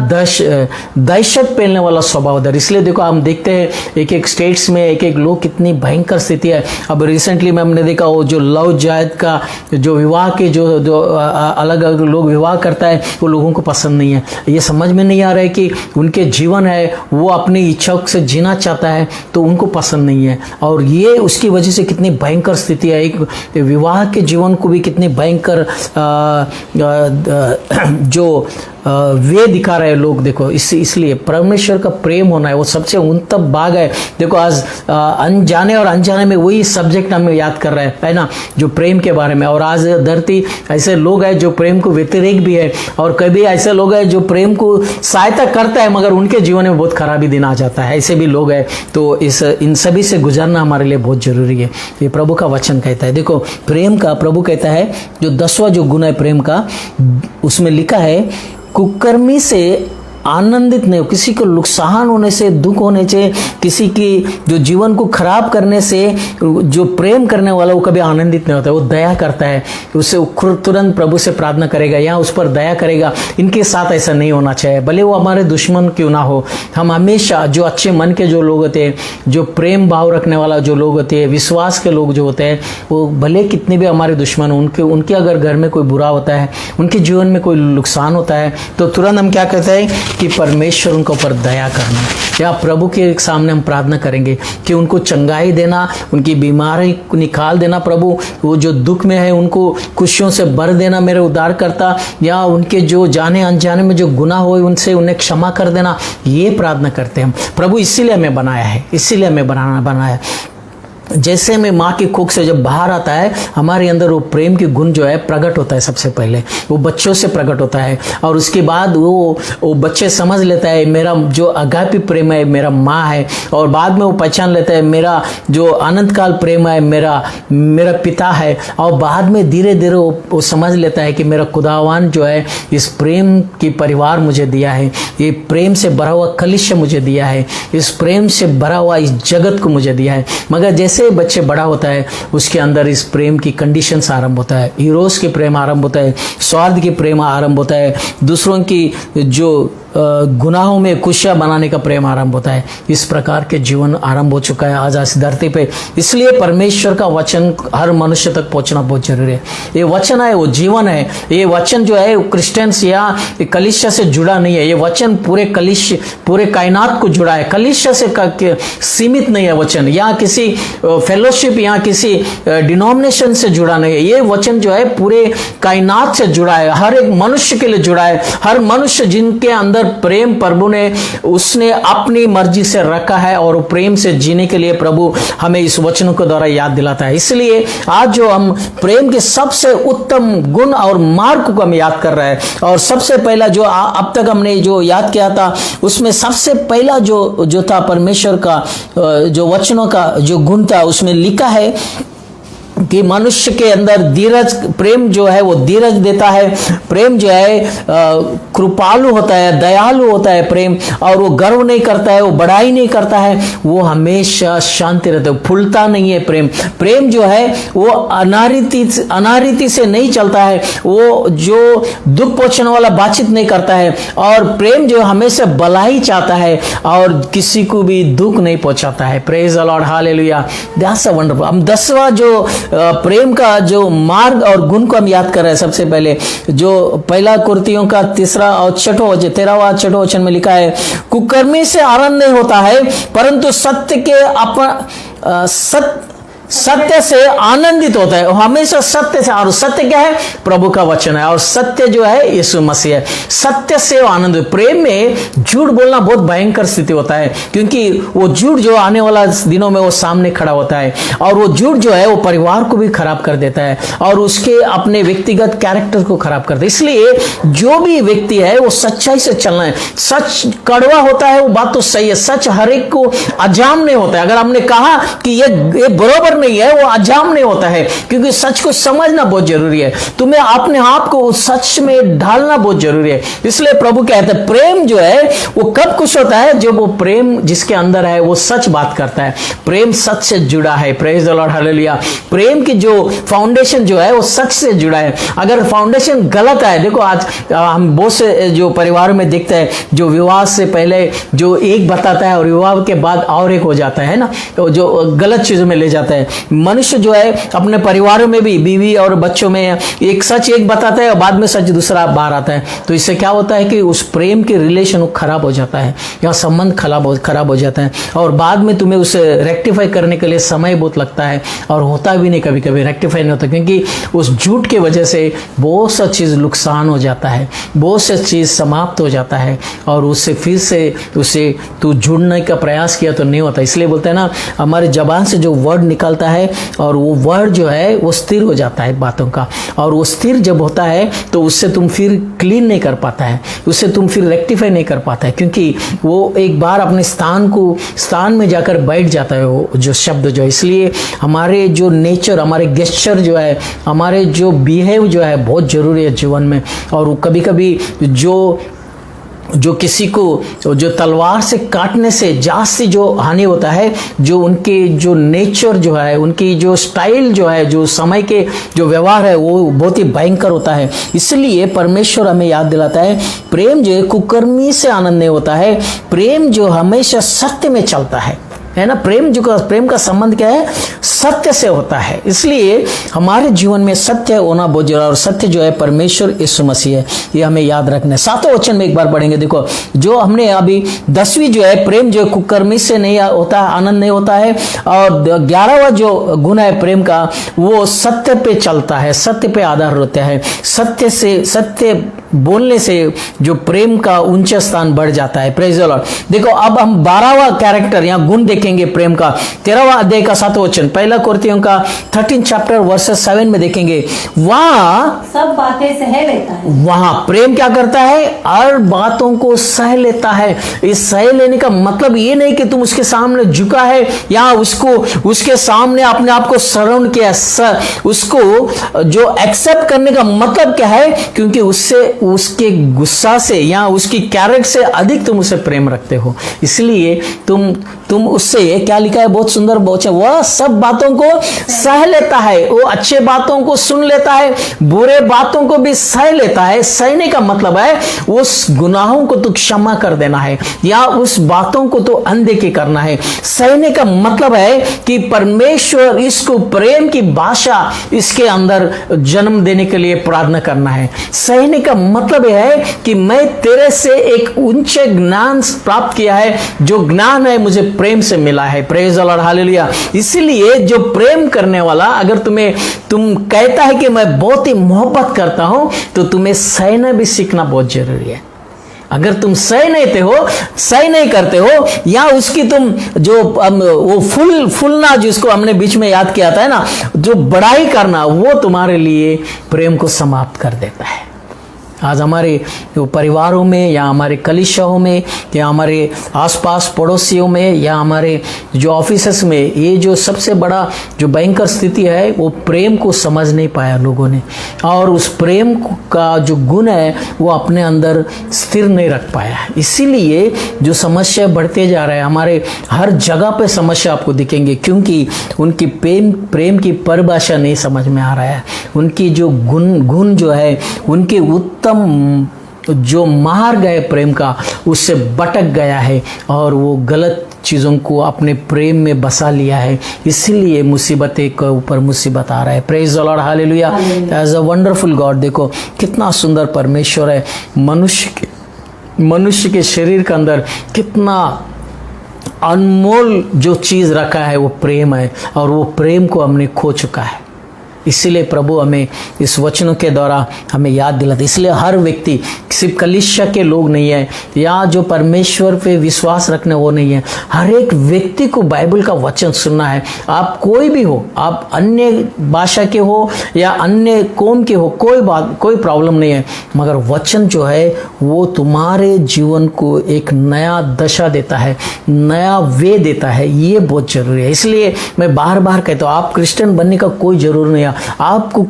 दहशत फैलने वाला स्वभाव दे रहा है। इसलिए देखो हम देखते हैं एक एक स्टेट्स में एक एक लोग कितनी भयंकर स्थिति है। अब रिसेंटली में हमने देखा वो जो लव जायद का जो विवाह के जो अलग अलग लोग विवाह करता है वो लोगों को पसंद नहीं है। ये समझ में नहीं आ रहा है कि उनके जीवन है वो अपनी इच्छाओं से जीना चाहता है तो उनको पसंद नहीं है, और ये उसकी वजह से कितनी भयंकर स्थिति है। एक विवाह के जीवन को भी कितनी भयंकर जो वे दिखा रहे हैं लोग। देखो इसलिए परमेश्वर का प्रेम होना है वो सबसे उन्नत भाग है। देखो आज अनजाने और अनजाने में वही सब्जेक्ट हमें याद कर रहा है ना, जो प्रेम के बारे में। और आज धरती ऐसे लोग हैं जो प्रेम को व्यतिरेक भी है, और कभी ऐसे लोग हैं जो प्रेम को सहायता करता है मगर उनके जीवन में बहुत खराबी दिन आ जाता है, ऐसे भी लोग हैं। तो इन सभी से गुजरना हमारे लिए बहुत जरूरी है। ये प्रभु का वचन कहता है। देखो प्रेम का प्रभु कहता है जो 10वां जो गुण है प्रेम का, उसमें लिखा है कुकर्मी से आनंदित नहीं हो, किसी को नुकसान होने से, दुख होने से, किसी की जो जीवन को खराब करने से जो प्रेम करने वाला वो कभी आनंदित नहीं होता। वो दया करता है, उससे तुरंत प्रभु से प्रार्थना करेगा या उस पर दया करेगा। इनके साथ ऐसा नहीं होना चाहिए, भले वो हमारे दुश्मन क्यों ना हो। हम हमेशा जो अच्छे मन के जो लोग होते हैं, जो प्रेम भाव रखने वाला जो लोग होते हैं, विश्वास के लोग जो होते हैं, वो भले कितने भी हमारे दुश्मन हो, उनके अगर घर में कोई बुरा होता है, उनके जीवन में कोई नुकसान होता है, तो तुरंत हम क्या कहते हैं कि परमेश्वर उनके ऊपर दया करना, या प्रभु के सामने हम प्रार्थना करेंगे कि उनको चंगाई देना, उनकी बीमारी निकाल देना प्रभु, वो जो दुख में है उनको खुशियों से भर देना मेरे उद्धारकर्ता, या उनके जो जाने अनजाने में जो गुनाह हुए उनसे उन्हें क्षमा कर देना। ये प्रार्थना करते हैं हम। प्रभु इसीलिए हमें बनाया है, इसीलिए हमें बनाया। जैसे में माँ की कोख से जब बाहर आता है हमारे अंदर वो प्रेम की गुण जो है प्रकट होता है। सबसे पहले वो बच्चों से प्रकट होता है, और उसके बाद वो बच्चे समझ लेता है मेरा जो अगापी प्रेम है मेरा माँ है, और बाद में वो पहचान लेता है मेरा जो अनंत काल प्रेम है मेरा पिता है, और बाद में धीरे धीरे वो समझ लेता है कि मेरा खुदावान जो है इस प्रेम की परिवार मुझे दिया है, ये प्रेम से भरा हुआ कलिशा मुझे दिया है, इस प्रेम से भरा हुआ इस जगत को मुझे दिया है। मगर जैसे बच्चे बड़ा होता है उसके अंदर इस प्रेम की कंडीशंस आरंभ होता है, हीरोज के प्रेम आरंभ होता है, स्वार्थ के प्रेम आरंभ होता है, दूसरों की जो गुनाहों में खुशियां बनाने का प्रेम आरंभ होता है। इस प्रकार के जीवन आरंभ हो चुका है आज इस धरती पे। इसलिए परमेश्वर का वचन हर मनुष्य तक पहुंचना बहुत जरूरी है। ये वचन है, वो जीवन है। ये वचन जो है क्रिश्चियंस या कलीसिया से जुड़ा नहीं है, ये वचन पूरे कायनात को जुड़ा है, कलीसिया से सीमित नहीं है वचन, या किसी फेलोशिप या किसी डिनोमिनेशन से जुड़ा नहीं है। ये वचन जो है पूरे कायनात से जुड़ा है, हर एक मनुष्य के लिए जुड़ा है। हर मनुष्य जिनके अंदर प्रेम प्रभु ने उसने अपनी मर्जी से रखा है, और प्रेम से जीने के लिए प्रभु हमें इस वचनों के द्वारा याद दिलाता है। इसलिए आज जो हम प्रेम के सबसे उत्तम गुण और मार्ग को हम याद कर रहे हैं, और सबसे पहला जो अब तक हमने जो याद किया था उसमें सबसे पहला जो था परमेश्वर का जो वचनों का जो गुण था, उसमें लिखा है कि मनुष्य के अंदर धीरज, प्रेम जो है वो धीरज देता है, प्रेम जो है कृपालु होता है, दयालु होता है प्रेम, और वो गर्व नहीं करता है, वो बड़ाई नहीं करता है, वो हमेशा शांति रहता है, फूलता नहीं है प्रेम जो है वो अनारीति से नहीं चलता है, वो जो दुख पहुंचने वाला बातचीत नहीं करता है, और प्रेम जो हमेशा भलाई चाहता है और किसी को भी दुख नहीं पहुंचाता है। Praise the lord, hallelujah, that's a wonderful. हम 10वां जो प्रेम का जो मार्ग और गुण को हम याद कर रहे हैं। सबसे पहले जो पहला कुरिन्थियों का 13वां और 6वां वचन में लिखा है, कुकर्मी से आनंद नहीं होता है परंतु सत्य से आनंदित होता है, हमेशा सत्य से। और सत्य क्या है? प्रभु का वचन है, और सत्य जो है यीशु मसीह है। सत्य से आनंद। प्रेम में झूठ बोलना बहुत भयंकर स्थिति होता है, क्योंकि वो झूठ जो आने वाला दिनों में वो सामने खड़ा होता है, और वो झूठ जो है वो परिवार को भी खराब कर देता है, और उसके अपने व्यक्तिगत कैरेक्टर को खराब कर देता है। इसलिए जो भी व्यक्ति है वो सच्चाई से चलना है। सच कड़वा होता है, वो बात तो सही है। सच हर एक को अजाम नहीं होता है। अगर हमने कहा कि ये बरोबर नहीं है, वो अजाम नहीं होता है, क्योंकि सच को समझना बहुत जरूरी है। तुम्हें अपने आप को उस सच में ढालना बहुत जरूरी है। इसलिए प्रभु कहते हैं प्रेम जो है वो कब खुश होता है? जब वो प्रेम जिसके अंदर है वो सच बात करता है। प्रेम सच से जुड़ा है। Praise the lord, hallelujah. प्रेम की जो फाउंडेशन जो है वो सच से जुड़ा है। अगर फाउंडेशन गलत है, देखो आज हम बहुत से जो परिवारों में देखते हैं, जो विवाह से पहले जो एक बताता है और विवाह के बाद और एक हो जाता है ना, तो जो गलत चीजों में ले जाता है। मनुष्य जो है अपने परिवारों में भी, बीवी और बच्चों में, एक सच एक बताता है और बाद में सच दूसरा बाहर आता है। तो इससे क्या होता है कि उस प्रेम के रिलेशन खराब हो जाता है, या संबंध खराब हो जाता है, और बाद में तुम्हें उसे रेक्टिफाई करने के लिए समय बहुत लगता है, और होता भी नहीं, कभी कभी रेक्टिफाई नहीं होता, क्योंकि उस झूठ की वजह से बहुत सा चीज़ नुकसान हो जाता है, बहुत सा चीज़ समाप्त हो जाता है, और उससे फिर से उसे तू जुड़ने का प्रयास किया तो नहीं होता। इसलिए बोलते हैं ना, हमारे जबान से जो वर्ड निकलता है, और वो वर्ड जो है वो स्थिर हो जाता है बातों का, और वो स्थिर जब होता है तो उससे तुम फिर क्लीन नहीं कर पाता है, उससे तुम फिर रेक्टिफाई नहीं कर पाता है, क्योंकि वो एक बार अपने स्थान में जाकर बैठ जाता है वो जो शब्द जो है। इसलिए हमारे जो नेचर, हमारे गेस्चर जो है, हमारे जो बिहेव जो है बहुत जरूरी है जीवन में। और कभी कभी जो किसी को जो तलवार से काटने से जास्ती जो हानि होता है, जो उनके जो नेचर जो है, उनकी जो स्टाइल जो है, जो समय के जो व्यवहार है, वो बहुत ही भयंकर होता है। इसलिए परमेश्वर हमें याद दिलाता है, प्रेम जो है कुकर्मी से आनंद नहीं होता है, प्रेम जो हमेशा सत्य में चलता है ना। प्रेम का संबंध क्या है? सत्य से होता है। इसलिए हमारे जीवन में सत्य होना बहुत जरूरी है, और सत्य जो है परमेश्वर यीशु मसीह है, ये हमें याद रखना है। 7वें वचन में एक बार पढ़ेंगे। देखो, जो हमने अभी 10वीं जो है, प्रेम जो कुकर्मी से नहीं होता, आनंद नहीं होता है, और 11वां जो गुण है प्रेम का, वो सत्य पे चलता है, सत्य पे आधार होता है। सत्य बोलने से जो प्रेम का ऊंचा स्थान बढ़ जाता है। Praise the Lord. देखो, अब हम 12वां कैरेक्टर यहाँ गुण देखेंगे प्रेम का। 13वां अध्याय का 7वां वचन, 1 कोरिन्थियों का 13 चैप्टर वर्सेस 7 में देखेंगे। वहां सब बातें सह लेता है। वहां प्रेम क्या करता है? हर बातों को सह लेता है। इस सह लेने का मतलब ये नहीं कि तुम उसके सामने झुका है, या उसके सामने अपने आप को सराउंड किया। उसको जो एक्सेप्ट करने का मतलब क्या है? क्योंकि उसके गुस्सा से या उसकी कैरेक्टर से अधिक तुम उसे प्रेम रखते हो, इसलिए तुम उससे, क्या लिखा है बहुत सुंदर वचन, वह सब बातों को सह लेता है। वो अच्छे बातों को सुन लेता है, बुरे बातों को भी सह लेता है। सहने का मतलब है उस गुनाहों को तो क्षमा कर देना है, या उस बातों को तो अनदेखी करना है। सहने का मतलब है कि परमेश्वर इसको प्रेम की भाषा इसके अंदर जन्म देने के लिए प्रार्थना करना है। सहने का मतलब यह है कि मैं तेरे से एक ऊंचे ज्ञान प्राप्त किया है, जो ज्ञान है मुझे प्रेम से मिला है। Praise the lord, hallelujah. इसलिए जो प्रेम करने वाला, अगर तुम कहता है कि मैं बहुत ही मोहब्बत करता हूं, तो तुम्हें सहना भी सीखना बहुत जरूरी है। अगर तुम सही नहीं करते हो, या उसकी तुम जो वो फुलना जिसको हमने बीच में याद किया था ना, जो बड़ाई करना, वो तुम्हारे लिए प्रेम को समाप्त कर देता है। आज हमारे परिवारों में, या हमारे कलीसियाओं में, या हमारे आसपास पड़ोसियों में, या हमारे जो ऑफिसेस में, ये जो सबसे बड़ा जो भयंकर स्थिति है, वो प्रेम को समझ नहीं पाया लोगों ने, और उस प्रेम का जो गुण है वो अपने अंदर स्थिर नहीं रख पाया। इसीलिए जो समस्या बढ़ते जा रहा है, हमारे हर जगह पे समस्या आपको दिखेंगे, क्योंकि उनकी प्रेम की परिभाषा नहीं समझ में आ रहा है। उनकी जो गुण जो है, उनके उत्तम जो मार्ग है प्रेम का, उससे भटक गया है, और वो गलत चीज़ों को अपने प्रेम में बसा लिया है। इसीलिए मुसीबतें के ऊपर मुसीबत आ रहा है। Praise the lord, hallelujah. As a wonderful God, देखो कितना सुंदर परमेश्वर है। मनुष्य के शरीर के अंदर कितना अनमोल जो चीज़ रखा है वो प्रेम है, और वो प्रेम को हमने खो चुका है। इसीलिए प्रभु हमें इस वचनों के द्वारा हमें याद दिलाते। इसलिए हर व्यक्ति, सिर्फ कलीसिया के लोग नहीं है या जो परमेश्वर पे विश्वास रखने वो नहीं है, हर एक व्यक्ति को बाइबल का वचन सुनना है। आप कोई भी हो, आप अन्य भाषा के हो या अन्य कौम के हो, कोई प्रॉब्लम नहीं है, मगर वचन जो है वो तुम्हारे जीवन को एक नया दशा देता है, नया वे देता है। ये बहुत जरूरी है। इसलिए मैं बार बार कहता हूँ, आप क्रिश्चियन बनने का कोई जरूर नहीं है, आपको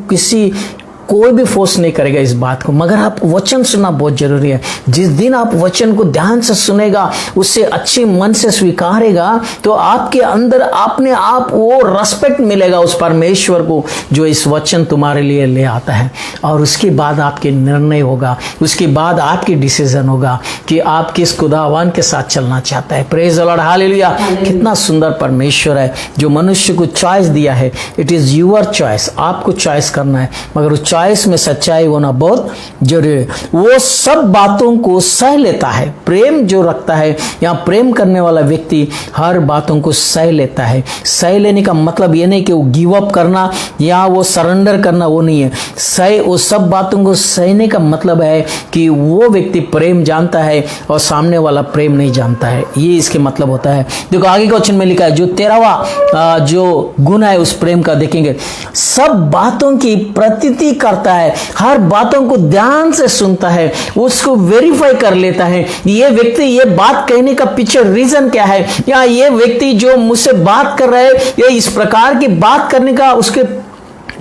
कोई भी फोर्स नहीं करेगा इस बात को, मगर आपको वचन सुनना बहुत जरूरी है। जिस दिन आप वचन को ध्यान से सुनेगा, उससे अच्छे मन से स्वीकारेगा, तो आपके अंदर अपने आप वो रेस्पेक्ट मिलेगा उस परमेश्वर को जो इस वचन तुम्हारे लिए ले आता है। और उसके बाद आपके निर्णय होगा, उसके बाद आपकी डिसीजन होगा कि आप किस खुदावन के साथ चलना चाहता है। Praise the lord, hallelujah. कितना सुंदर परमेश्वर है जो मनुष्य को चॉइस दिया है। इट इज योर चॉइस, आपको चॉइस करना है, मगर उस चॉइस में सच्चाई होना बहुत जरूरी है। वो सब बातों को सह लेता है। प्रेम जो रखता है, या प्रेम करने वाला व्यक्ति हर बातों को सह लेता है। सह लेने का मतलब ये नहीं कि वो गिव अप करना या वो सरेंडर करना, वो नहीं है। सह, वो सब बातों को सहने का मतलब है कि वो व्यक्ति प्रेम जानता है और सामने वाला प्रेम नहीं जानता है। ये इसके मतलब होता है। देखो आगे के वचन में लिखा है, जो 13वां जो गुण है उस प्रेम का देखेंगे, सब बातों की प्रतीति करता है, हर बातों को ध्यान से सुनता है, उसको वेरीफाई कर लेता है। ये व्यक्ति ये बात कहने का पीछे रीजन क्या है, या ये व्यक्ति जो मुझसे बात कर रहा है, ये इस प्रकार की बात करने का उसके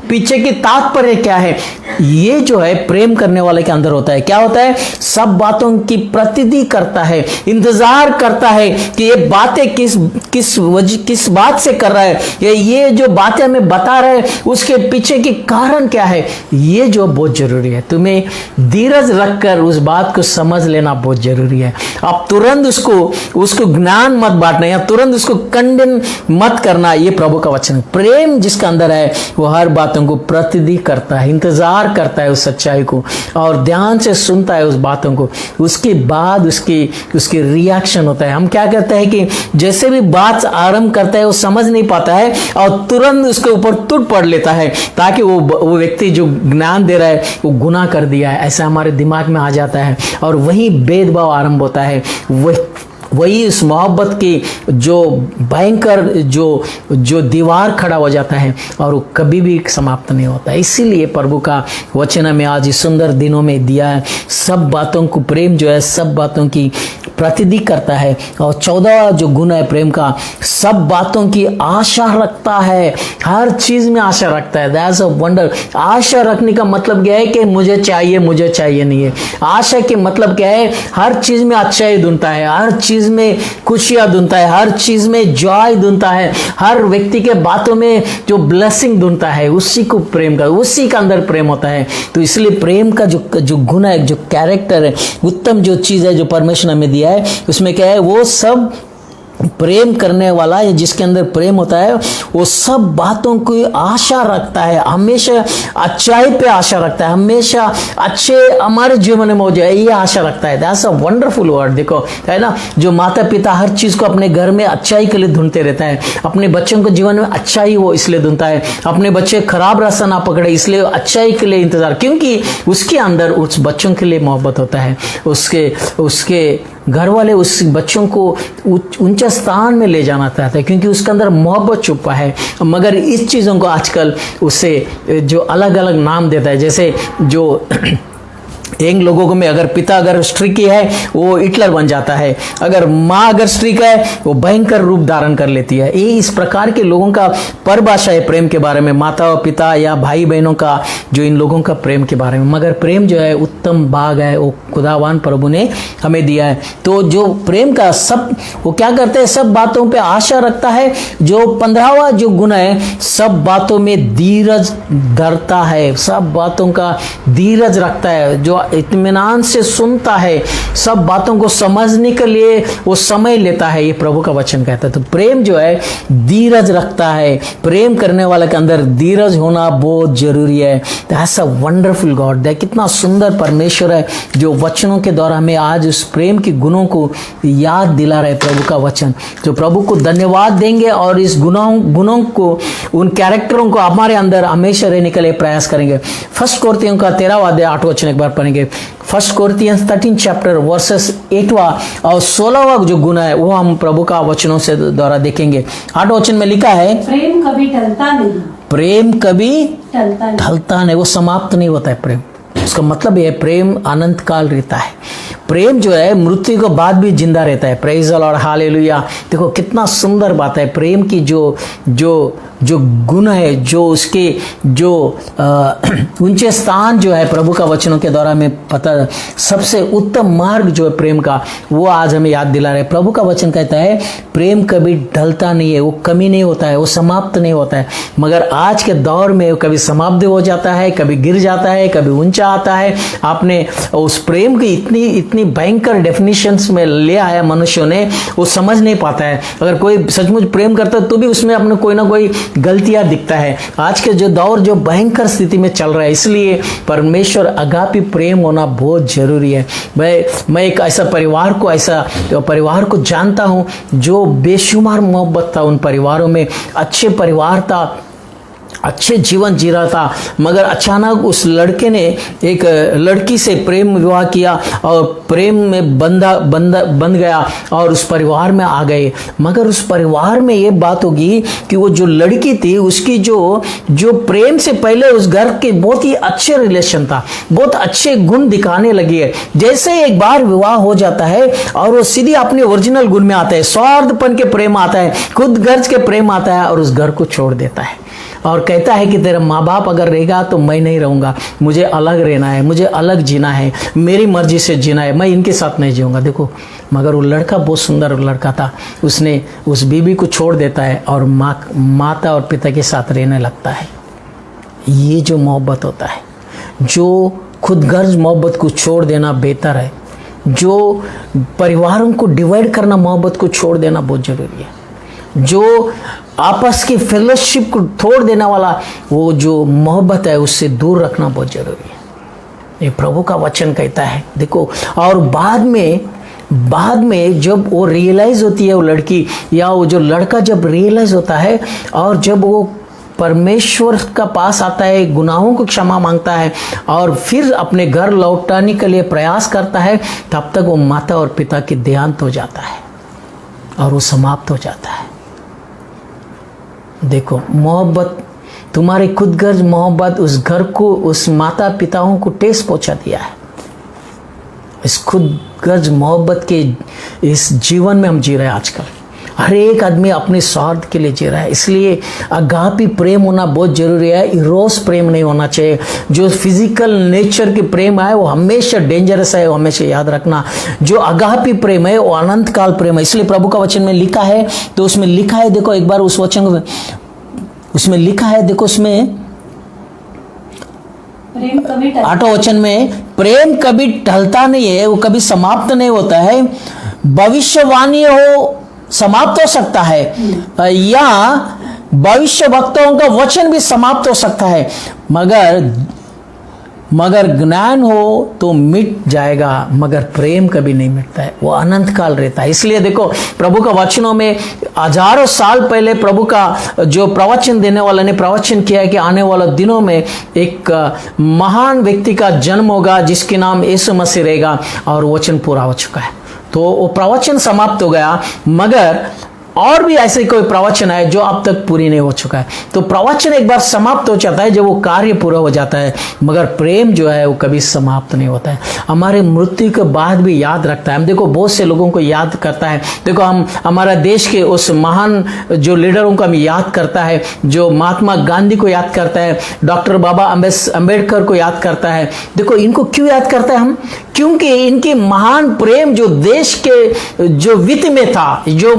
पीछे की तात्पर्य क्या है। ये जो है प्रेम करने वाले के अंदर होता है। क्या होता है? सब बातों की प्रतीति करता है, इंतजार करता है कि ये बातें किस बात से कर रहा है, ये जो बातें हमें बता रहा है उसके पीछे की कारण क्या है। ये जो बहुत जरूरी है, तुम्हें धीरज रखकर उस बात को समझ लेना बहुत जरूरी है। आप तुरंत उसको ज्ञान मत बांटना या तुरंत उसको कंडेन मत करना। ये प्रभु का वचन है। प्रेम जिसका अंदर है वो हर बातों को प्रतिदिन करता है, इंतजार करता है उस सच्चाई को, और ध्यान से सुनता है उस बातों को। उसके बाद उसकी रिएक्शन होता है। हम क्या करते हैं कि जैसे भी बात आरंभ करता है वो समझ नहीं पाता है और तुरंत उसके ऊपर टूट पड़ लेता है, ताकि वो व्यक्ति जो ज्ञान दे रहा है वो गुनाह कर दिया है, ऐसा हमारे दिमाग में आ जाता है, और वही भेदभाव आरंभ होता है। वही इस मोहब्बत की जो भयंकर जो दीवार खड़ा हो जाता है, और वो कभी भी समाप्त नहीं होता। इसीलिए प्रभु का वचन हमें आज इस सुंदर दिनों में दिया है। सब बातों को, प्रेम जो है सब बातों की प्रतिदिन करता है। और 14वां जो गुण है प्रेम का, सब बातों की आशा रखता है, हर चीज में आशा रखता है। That's a wonder. आशा रखने का मतलब क्या है कि मुझे चाहिए नहीं है। आशा के मतलब क्या है? हर चीज में अच्छाई ढूंढता है, हर चीज में खुशियां ढूंढता है, हर चीज में जॉय ढूंढता है, हर व्यक्ति के बातों में जो ब्लेसिंग ढूंढता है, उसी को प्रेम का, उसी का अंदर प्रेम होता है। तो इसलिए प्रेम का जो गुण है, जो कैरेक्टर है, उत्तम जो चीज है जो परमेश्वर ने हमें दिया है, उसमें क्या है? वो सब प्रेम करने वाला या जिसके अंदर प्रेम होता है वो सब बातों की आशा रखता है, हमेशा अच्छाई पे आशा रखता है, हमेशा अच्छे हमारे जीवन में हो जाए ये आशा रखता है। That's a wonderful word. देखो है ना, जो माता पिता हर चीज को अपने घर में अच्छाई के लिए ढूंढते रहता है, अपने बच्चों को जीवन में अच्छाई वो इसलिए ढूंढता है, अपने बच्चे खराब रास्ता ना पकड़े इसलिए अच्छाई के लिए इंतजार, क्योंकि उसके अंदर उस बच्चों के लिए मोहब्बत होता है। उसके घर वाले उस बच्चों को ऊंचा स्थान में ले जाना चाहते हैं, क्योंकि उसके अंदर मोहब्बत छुपा है। मगर इस चीज़ों को आजकल उसे जो अलग अलग नाम देता है, जैसे जो इन लोगों को में अगर पिता अगर स्ट्रिक है वो हिटलर बन जाता है, अगर माँ अगर स्ट्रिक है वो भयंकर रूप धारण कर लेती है। ये इस प्रकार के लोगों का परिभाषा है प्रेम के बारे में, माता और पिता या भाई बहनों का, जो इन लोगों का प्रेम के बारे में। मगर प्रेम जो है उत्तम भाग है, वो खुदावान प्रभु ने हमें दिया है। तो जो प्रेम का सब वो क्या करते हैं? सब बातों पे आशा रखता है। जो 15वां जो गुण है, सब बातों में धीरज धरता है, सब बातों का धीरज रखता है। जो जो इत्मीनान से सुनता है, सब बातों को समझने के लिए वो समय लेता है, ये प्रभु का वचन कहता है। तो प्रेम जो है धीरज रखता है, प्रेम करने वाले के अंदर धीरज होना बहुत जरूरी है। ऐसा वंडरफुल गॉड है, कितना सुंदर परमेश्वर है जो वचनों के द्वारा हमें आज उस प्रेम के गुणों को याद दिला रहे प्रभु का वचन। तो प्रभु को धन्यवाद देंगे और इस गुणों को, उन कैरेक्टरों को हमारे अंदर हमेशा रहने के लिए प्रयास करेंगे। 1 कोरिन्थियों का 13वां अध्याय 8वां वचन एक बार पढ़ेंगे। 1 कोरिन्थियंस 13 चैप्टर वर्सेस 8वां और 16वां जो गुण है वो हम प्रभु का वचनों से द्वारा देखेंगे। 8वां वचन में लिखा है, प्रेम कभी टलता नहीं, प्रेम कभी टलता ढलता नहीं, वो समाप्त नहीं होता है प्रेम। उसका मतलब यह प्रेम अनंत काल रहता है। प्रेम जो है मृत्यु के बाद भी जिंदा रहता है। Praise the lord, hallelujah. देखो कितना सुंदर बात है। प्रेम की जो गुण है, जो उसके जो ऊंचे स्थान जो है प्रभु का वचनों के द्वारा हमें पता, सबसे उत्तम मार्ग जो है प्रेम का, वो आज हमें याद दिला रहे। प्रभु का वचन कहता है प्रेम कभी ढलता नहीं है, वो कमी नहीं होता है, वो समाप्त नहीं होता है। मगर आज के दौर में कभी समाप्त हो जाता है, कभी गिर जाता है, कभी ऊंचा आता है। आपने उस प्रेम की इतनी भयंकर डेफिनेशंस में ले आया मनुष्यों ने, वो समझ नहीं पाता है। अगर कोई सचमुच प्रेम करता है तो भी उसमें अपने कोई ना कोई गलतियां दिखता है। आज के जो दौर जो भयंकर स्थिति में चल रहा है, इसलिए परमेश्वर अगापी प्रेम होना बहुत जरूरी है। मैं एक ऐसा परिवार को जानता हूं जो बेशुमार मोहब्बत था उन परिवारों में, अच्छे परिवार था, अच्छे जीवन जी रहा था। मगर अचानक उस लड़के ने एक लड़की से प्रेम विवाह किया और प्रेम में बंध गया और उस परिवार में आ गए। मगर उस परिवार में ये बात होगी कि वो जो लड़की थी उसकी जो प्रेम से पहले उस घर के बहुत ही अच्छे रिलेशन था, बहुत अच्छे गुण दिखाने लगी है। जैसे एक बार विवाह हो जाता है और वो सीधी अपने ओरिजिनल गुण में आता है, स्वार्थपन के प्रेम आता है, खुद गर्ज के प्रेम आता है और उस घर को छोड़ देता है और कहता है कि तेरा माँ बाप अगर रहेगा तो मैं नहीं रहूंगा, मुझे अलग रहना है, मुझे अलग जीना है, मेरी मर्जी से जीना है, मैं इनके साथ नहीं जीऊंगा। देखो, मगर वो लड़का बहुत सुंदर लड़का था, उसने उस बीबी को छोड़ देता है और माता और पिता के साथ रहने लगता है। ये जो मोहब्बत होता है, जो खुदगर्ज मोहब्बत को छोड़ देना बेहतर है। जो परिवारों को डिवाइड करना, मोहब्बत को छोड़ देना बहुत जरूरी है। जो आपस की फेलोशिप को तोड़ देने वाला वो जो मोहब्बत है, उससे दूर रखना बहुत जरूरी है। ये प्रभु का वचन कहता है। देखो, और बाद में जब वो रियलाइज होती है, वो लड़की या वो जो लड़का जब रियलाइज होता है और जब वो परमेश्वर का पास आता है, गुनाहों को क्षमा मांगता है और फिर अपने घर लौटाने के लिए प्रयास करता है, तब तक वो माता और पिता के देहांत हो जाता है और वो समाप्त हो जाता है। देखो, मोहब्बत, तुम्हारी खुदगर्ज मोहब्बत उस घर को, उस माता पिताओं को ठेस पहुंचा दिया है। इस खुदगर्ज मोहब्बत के इस जीवन में हम जी रहे हैं आजकल। हर एक आदमी अपने स्वार्थ के लिए जी रहा है। इसलिए अगापी प्रेम होना बहुत जरूरी है। इरोस प्रेम नहीं होना चाहिए। जो फिजिकल नेचर की प्रेम है वो हमेशा डेंजरस है, वो हमेशा याद रखना। जो अगापी प्रेम है वो अनंत काल प्रेम है। इसलिए प्रभु का वचन में लिखा है, तो उसमें लिखा है, देखो एक बार उस वचन उसमें लिखा है, देखो उसमें 8वां वचन में, प्रेम कभी टलता नहीं है, वो कभी समाप्त नहीं होता है। भविष्यवाणी हो समाप्त हो सकता है या भविष्य वक्ताओं का वचन भी समाप्त हो सकता है, मगर ज्ञान हो तो मिट जाएगा, मगर प्रेम कभी नहीं मिटता है, वो अनंत काल रहता है। इसलिए देखो, प्रभु का वचनों में हजारों साल पहले प्रभु का जो प्रवचन देने वाला ने प्रवचन किया है कि आने वाले दिनों में एक महान व्यक्ति का जन्म होगा जिसके नाम यीशु मसीह रहेगा, और वचन पूरा हो चुका है। तो वो प्रवचन समाप्त हो गया, मगर और भी ऐसे कोई प्रवचन है जो अब तक पूरी नहीं हो चुका है। तो प्रवचन एक बार समाप्त हो जाता है जब वो कार्य पूरा हो जाता है, मगर प्रेम जो है वो कभी समाप्त नहीं होता है। हमारे मृत्यु के बाद भी याद रखता है। हम देखो, बहुत से लोगों को याद करता है। देखो, हम हमारा देश के उस महान जो लीडरों को हम याद करता है, जो महात्मा गांधी को याद करता है, डॉक्टर बाबा अम्बेडकर को याद करता है। देखो, इनको क्यों याद करता है हम? क्योंकि इनकी महान प्रेम जो देश के जो वित्त में था, जो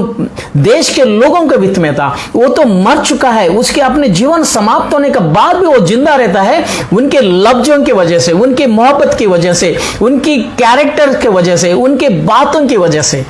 देश के लोगों के वित्त में था। वो तो मर चुका है, उसके अपने जीवन समाप्त होने के बाद भी वो जिंदा रहता है उनके लफ्जों की वजह से, उनकी मोहब्बत की वजह से, उनकी कैरेक्टर की वजह से, उनके बातों की वजह से।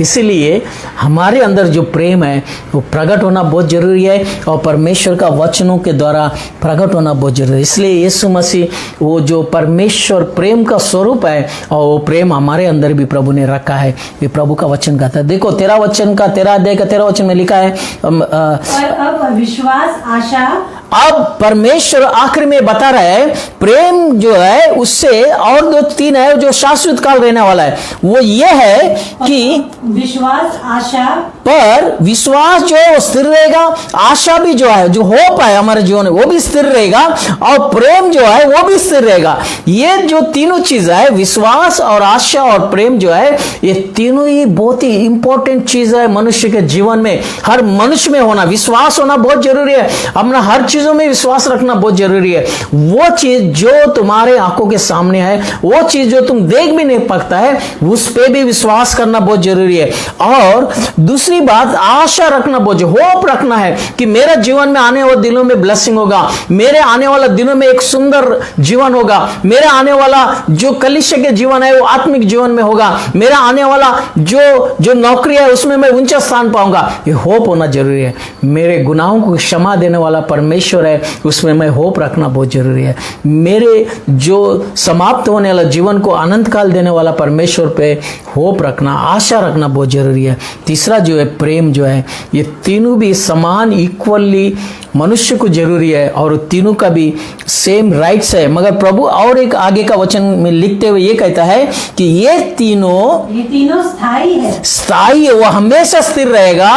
इसीलिए हमारे अंदर जो प्रेम है वो प्रकट होना बहुत जरूरी है और परमेश्वर का वचनों के द्वारा प्रकट होना बहुत जरूरी है। इसलिए यीशु मसीह वो जो परमेश्वर प्रेम का स्वरूप है और वो प्रेम हमारे अंदर भी प्रभु ने रखा है। ये प्रभु का वचन कहता है। देखो 13 वचन का 13 अध्याय का 13 वचन में लिखा है, और अब विश्वास, आशा, अब परमेश्वर आखिर में बता रहा है प्रेम जो है उससे और दो तीन है जो शाश्वत काल रहने वाला है। वो ये है कि विश्वास, आशा, पर विश्वास जो है वो स्थिर रहेगा, आशा भी जो है, जो होप है हमारे जीवन में वो भी स्थिर रहेगा और प्रेम जो है वो भी स्थिर रहेगा। ये जो तीनों चीज है, विश्वास और आशा और प्रेम जो है, ये तीनों ही बहुत ही इंपॉर्टेंट चीज है मनुष्य के जीवन में। हर मनुष्य में होना, विश्वास होना बहुत जरूरी है। अपना हर चीजों में विश्वास रखना बहुत जरूरी है। वो चीज जो तुम्हारे आंखों के सामने है, वो चीज जो तुम देख भी नहीं पाता है, उस पे भी विश्वास करना बहुत जरूरी है। और दूसरी बात, आशा रखना बहुत, होप रखना है कि मेरा जीवन में आने वाले दिनों में ब्लेसिंग होगा, मेरे आने वाला दिनों में एक सुंदर जीवन होगा, मेरा आने वाला जो कलीसिया के जीवन है वो आत्मिक जीवन में होगा, मेरा आने वाला जो नौकरी है उसमें मैं ऊंचा स्थान पाऊंगा। ये होप होना जरूरी है। मेरे गुनाहों को क्षमा देने वाला परमेश्वर है, उसमें मैं होप रखना बहुत जरूरी है। मेरे जो समाप्त होने वाला जीवन को अनंत काल देने वाला परमेश्वर पे होप रखना, आशा रखना बहुत जरूरी है। तीसरा जो है प्रेम जो है, ये तीनों भी समान इक्वली मनुष्य को जरूरी है और तीनों का भी सेम राइट्स है। मगर प्रभु और एक आगे का वचन में लिखते हुए ये कहता है कि ये तीनों स्थायी है, स्थायी है, वो हमेशा स्थिर रहेगा।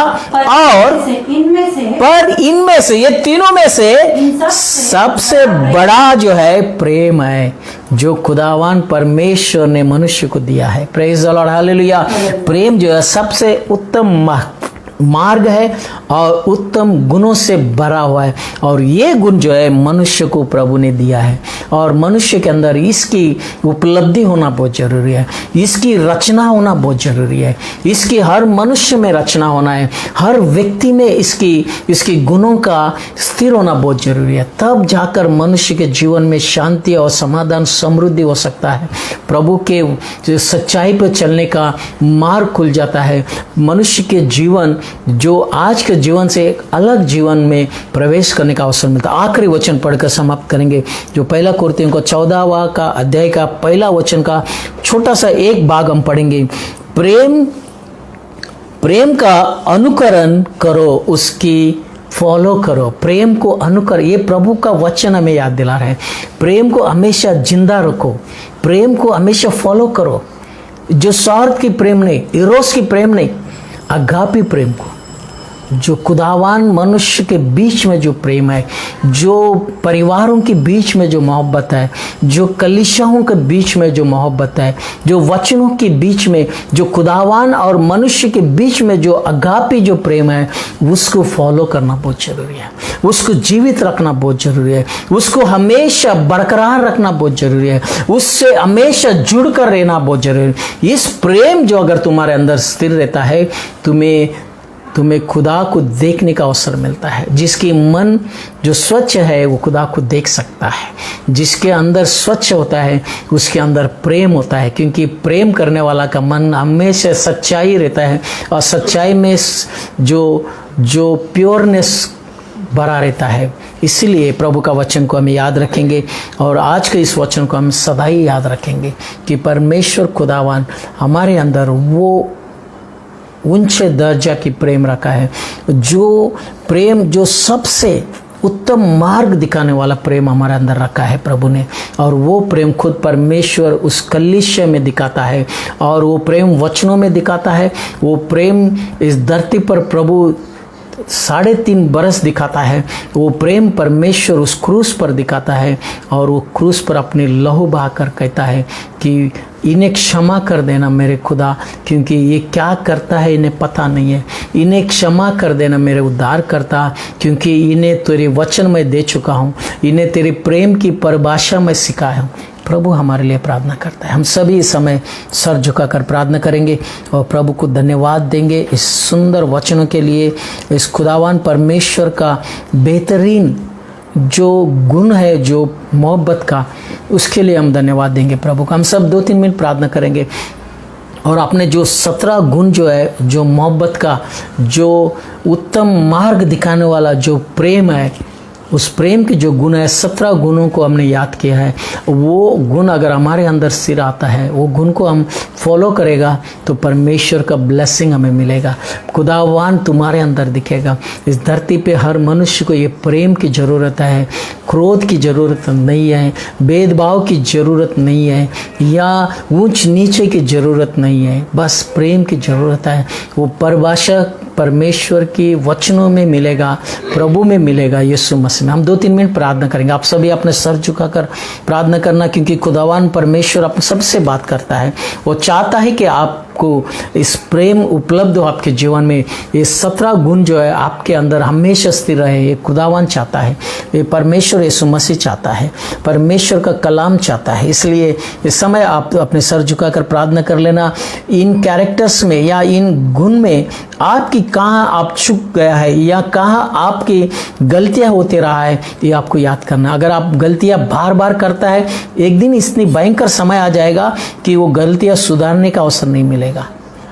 और इनमें से ये तीनों में से सबसे बड़ा जो है प्रेम है जो खुदावान परमेश्वर ने मनुष्य को दिया है। Praise the lord, hallelujah. प्रेम जो है सबसे उत्तम मार्ग है और उत्तम गुणों से भरा हुआ है और ये गुण जो है मनुष्य को प्रभु ने दिया है और मनुष्य के अंदर इसकी उपलब्धि होना बहुत जरूरी है, इसकी रचना होना बहुत जरूरी है, इसकी हर मनुष्य में रचना होना है, हर व्यक्ति में इसकी गुणों का स्थिर होना बहुत जरूरी है। तब जाकर मनुष्य के जीवन में शांति और समाधान, समृद्धि हो सकता है। प्रभु के सच्चाई पर चलने का मार्ग खुल जाता है। मनुष्य के जीवन जो आज के जीवन से एक अलग जीवन में प्रवेश करने का अवसर मिलता है। आखिरी वचन पढ़कर समाप्त करेंगे जो पहला कुरिन्थियों का 14वां का अध्याय का पहला वचन का छोटा सा एक भाग हम पढ़ेंगे। प्रेम का अनुकरण करो, उसकी फॉलो करो। प्रेम को अनुकर, ये प्रभु का वचन हमें याद दिला रहा है। प्रेम को हमेशा जिंदा रखो, प्रेम को हमेशा फॉलो करो। जो स्वार्थ की प्रेम नहीं, इरोस की प्रेम नहीं, अगापी प्रेम को, जो खुदावान मनुष्य के बीच में जो प्रेम है, जो परिवारों के बीच में जो मोहब्बत है, जो कलीसियाओं के बीच में जो मोहब्बत है, जो वचनों के बीच में, जो खुदावान और मनुष्य के बीच में जो अगापी जो प्रेम है, उसको फॉलो करना बहुत जरूरी है, उसको जीवित रखना बहुत जरूरी है, उसको हमेशा बरकरार रखना बहुत जरूरी है, उससे हमेशा जुड़ कर रहना बहुत जरूरी है। इस प्रेम जो अगर तुम्हारे अंदर स्थिर रहता है, तुम्हें खुदा को देखने का अवसर मिलता है। जिसकी मन जो स्वच्छ है वो खुदा को देख सकता है। जिसके अंदर स्वच्छ होता है उसके अंदर प्रेम होता है, क्योंकि प्रेम करने वाला का मन हमेशा सच्चाई रहता है और सच्चाई में जो प्योरनेस भरा रहता है। इसीलिए प्रभु का वचन को हम याद रखेंगे और आज के इस वचन को हम सदा ही याद रखेंगे कि परमेश्वर खुदावान हमारे अंदर वो ऊंचे दर्जा की प्रेम रखा है, जो प्रेम जो सबसे उत्तम मार्ग दिखाने वाला प्रेम हमारे अंदर रखा है प्रभु ने। और वो प्रेम खुद परमेश्वर उस कलीसिया में दिखाता है और वो प्रेम वचनों में दिखाता है। वो प्रेम इस धरती पर प्रभु 3.5 बरस दिखाता है। वो प्रेम परमेश्वर उस क्रूस पर दिखाता है और वो क्रूस पर अपने लहू बहाकर कहता है कि इन्हें क्षमा कर देना मेरे खुदा, क्योंकि ये क्या करता है इन्हें पता नहीं है। इन्हें क्षमा कर देना मेरे उद्धार करता, क्योंकि इन्हें तेरे वचन में दे चुका हूँ, इन्हें तेरे प्रेम की परिभाषा में सिखाया हूँ। प्रभु हमारे लिए प्रार्थना करता है। हम सभी इस समय सर झुकाकर प्रार्थना करेंगे और प्रभु को धन्यवाद देंगे इस सुंदर वचनों के लिए। इस खुदावान परमेश्वर का बेहतरीन जो गुण है, जो मोहब्बत का, उसके लिए हम धन्यवाद देंगे प्रभु का। हम सब 2-3 मिनट प्रार्थना करेंगे और अपने जो 17 गुण जो है, जो मोहब्बत का, जो उत्तम मार्ग दिखाने वाला जो प्रेम है, उस प्रेम के जो गुण है, 17 गुणों को हमने याद किया है। वो गुण अगर हमारे अंदर सिर आता है, वो गुण को हम फॉलो करेगा तो परमेश्वर का ब्लेसिंग हमें मिलेगा, खुदावान तुम्हारे अंदर दिखेगा। इस धरती पे हर मनुष्य को ये प्रेम की ज़रूरत है, क्रोध की ज़रूरत नहीं है, भेदभाव की ज़रूरत नहीं है, या ऊंच नीचे की ज़रूरत नहीं है, बस प्रेम की ज़रूरत है। वो परिभाषा परमेश्वर की वचनों में मिलेगा, प्रभु में मिलेगा, यीशु मसीह में। हम 2-3 मिनट प्रार्थना करेंगे। आप सभी अपने सर झुकाकर प्रार्थना करना, क्योंकि खुदावान परमेश्वर आप सबसे बात करता है। वो चाहता है कि आपको इस प्रेम उपलब्ध हो आपके जीवन में। ये 17 गुण जो है आपके अंदर हमेशा स्थिर रहे, ये खुदावान चाहता है, ये परमेश्वर यीशु मसीह चाहता है, परमेश्वर का कलाम चाहता है। इसलिए इस समय आप अपने सर झुकाकर प्रार्थना कर लेना। इन कैरेक्टर्स में या इन गुण में आपकी कहाँ आप चूक गया है या कहाँ आपकी गलतियाँ होते रहा है, ये आपको याद करना। अगर आप गलतियाँ बार बार करता है, एक दिन इतनी भयंकर समय आ जाएगा कि वो गलतियाँ सुधारने का अवसर नहीं मिलेगा।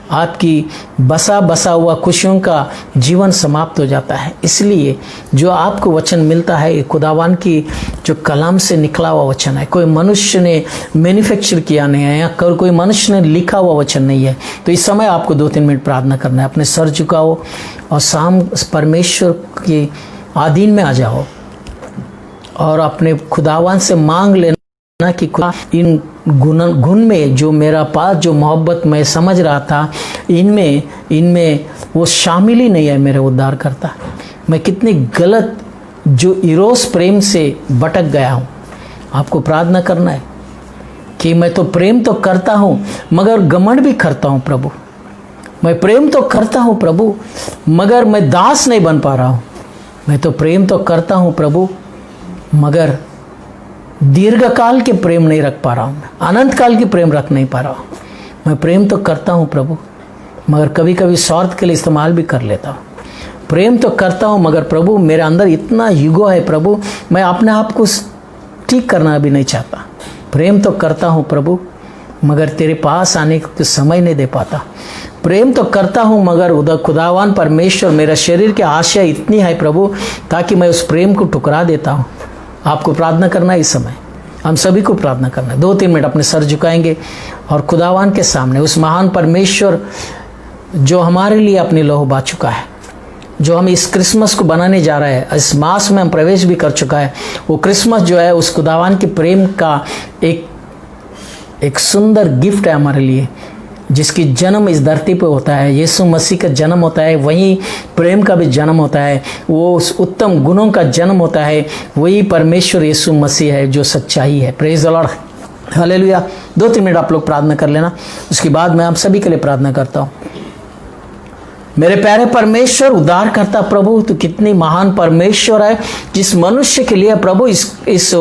आपकी बसा हुआ खुशियों का जीवन समाप्त हो जाता है। इसलिए जो आपको वचन मिलता है, ये खुदावान की जो कलाम से निकला हुआ वचन है, कोई मनुष्य ने मैन्युफैक्चर किया नहीं है या कोई मनुष्य ने लिखा हुआ वचन नहीं है। तो इस समय आपको 2-3 मिनट प्रार्थना करना है। अपने सर झुकाओ और शाम परमेश्वर के अधीन में आ जाओ और अपने खुदावान से मांग लेना कि खुदा इन गुण में जो मेरा पास जो मोहब्बत मैं समझ रहा था, इनमें वो शामिल ही नहीं है मेरे उद्धार करता। मैं कितनी गलत जो इरोस प्रेम से भटक गया हूँ। आपको प्रार्थना करना है कि मैं तो प्रेम तो करता हूँ मगर घमंड भी करता हूँ प्रभु। मैं प्रेम तो करता हूँ प्रभु मगर मैं दास नहीं बन पा रहा हूँ। मैं तो प्रेम तो करता हूँ प्रभु मगर दीर्घकाल के प्रेम नहीं रख पा रहा हूँ, अनंत काल की प्रेम रख नहीं पा रहा हूँ। मैं प्रेम तो करता हूँ प्रभु मगर कभी कभी स्वार्थ के लिए इस्तेमाल भी कर लेता हूँ। प्रेम तो करता हूँ मगर प्रभु मेरे अंदर इतना ईगो है प्रभु, मैं अपने आप को ठीक करना भी नहीं चाहता। प्रेम तो करता हूँ प्रभु मगर तेरे पास आने को समय नहीं दे पाता। प्रेम तो करता हूँ मगर उधर खुदावान परमेश्वर मेरा शरीर की आशा इतनी है प्रभु ताकि मैं उस प्रेम को ठुकरा देता हूँ। आपको प्रार्थना करना है इस समय, हम सभी को प्रार्थना करना है। 2-3 मिनट अपने सर झुकाएंगे और खुदावान के सामने उस महान परमेश्वर जो हमारे लिए अपनी लहू बहा चुका है, जो हम इस क्रिसमस को बनाने जा रहे हैं, इस मास में हम प्रवेश भी कर चुका है। वो क्रिसमस जो है उस खुदावान के प्रेम का एक सुंदर गिफ्ट है हमारे लिए, जिसकी जन्म इस धरती पे होता है। यीशु मसीह का जन्म होता है, वही प्रेम का भी जन्म होता है, वो उस उत्तम गुणों का जन्म होता है। वही परमेश्वर यीशु मसीह है जो सच्चाई है। Praise the lord, hallelujah. 2-3 minute आप लोग प्रार्थना कर लेना, उसके बाद मैं आप सभी के लिए प्रार्थना करता हूँ। मेरे प्यारे परमेश्वर उद्धार करता प्रभु, तो कितनी महान परमेश्वर है जिस मनुष्य के लिए प्रभु इस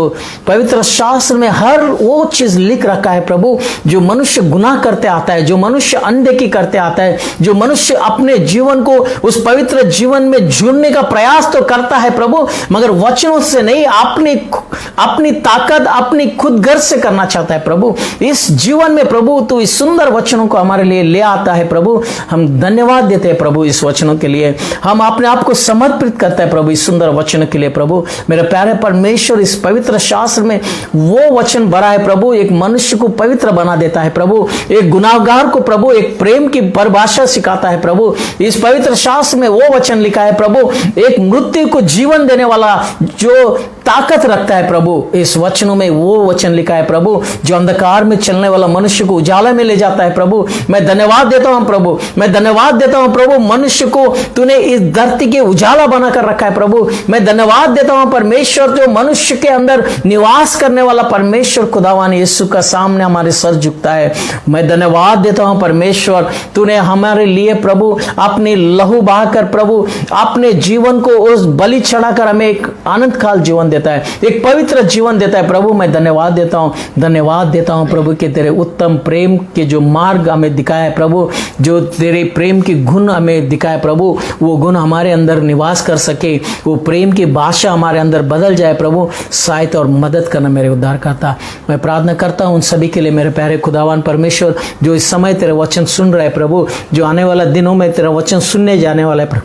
पवित्र शास्त्र में हर वो चीज लिख रखा है प्रभु, जो मनुष्य गुनाह करते आता है, जो मनुष्य अनदेखी करते आता है, जो मनुष्य अपने जीवन को उस पवित्र जीवन में जुड़ने का प्रयास तो करता है प्रभु मगर वचनों से नहीं, अपनी ताकत अपनी खुद गर्ज से करना चाहता है प्रभु। इस जीवन में प्रभु तू इस सुंदर वचनों को हमारे लिए ले आता है प्रभु। हम धन्यवाद देते हैं प्रभु इस वचनों के लिए, हम अपने आप को समर्पित करते हैं प्रभु इस सुंदर वचनों के लिए प्रभु। मेरे प्यारे परमेश्वर, इस पवित्र शास्त्र में वो वचन भरा है प्रभु, एक मनुष्य को पवित्र बना देता है प्रभु, एक गुनाहगार को प्रभु एक प्रेम की परिभाषा सिखाता है प्रभु। इस पवित्र शास्त्र में वो वचन लिखा है प्रभु, एक मृत्यु को जीवन देने वाला जो ताकत रखता है प्रभु। इस वचनों में वो वचन लिखा है प्रभु, जो अंधकार में चलने वाला मनुष्य को उजाला में ले जाता है प्रभु। मैं धन्यवाद देता हूं प्रभु, मैं धन्यवाद देता हूं प्रभु, मनुष्य को तूने इस धरती के उजाला बनाकर रखा है प्रभु। मैं धन्यवाद देता हूं परमेश्वर, जो मनुष्य के अंदर निवास करने वाला परमेश्वर खुदावान यीशु का सामने हमारे सर झुकता है। मैं धन्यवाद देता हूं परमेश्वर, तूने हमारे लिए प्रभु अपनी लहू बहाकर प्रभु अपने जीवन को उस बलि चढ़ाकर हमें एक आनंद काल जीवन देता है, एक पवित्र जीवन देता है। प्रभु मैं धन्यवाद देता हूँ प्रभु कि तेरे उत्तम प्रेम के जो मार्ग हमें दिखाया है प्रभु, जो तेरे प्रेम के गुण हमें दिखाए प्रभु, वो गुण हमारे अंदर निवास कर सके, वो प्रेम की भाषा हमारे अंदर बदल जाए प्रभु। सहायता और मदद करना मेरे उद्धारकर्ता। मैं प्रार्थना करता हूँ उन सभी के लिए मेरे प्यारे खुदावान परमेश्वर, जो इस समय तेरे वचन सुन रहे प्रभु, जो आने वाला दिनों में तेरा वचन सुनने जाने वाला है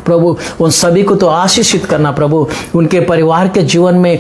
प्रभु, उन सभी को तो आशीषित करना प्रभु, उनके परिवार के जीवन में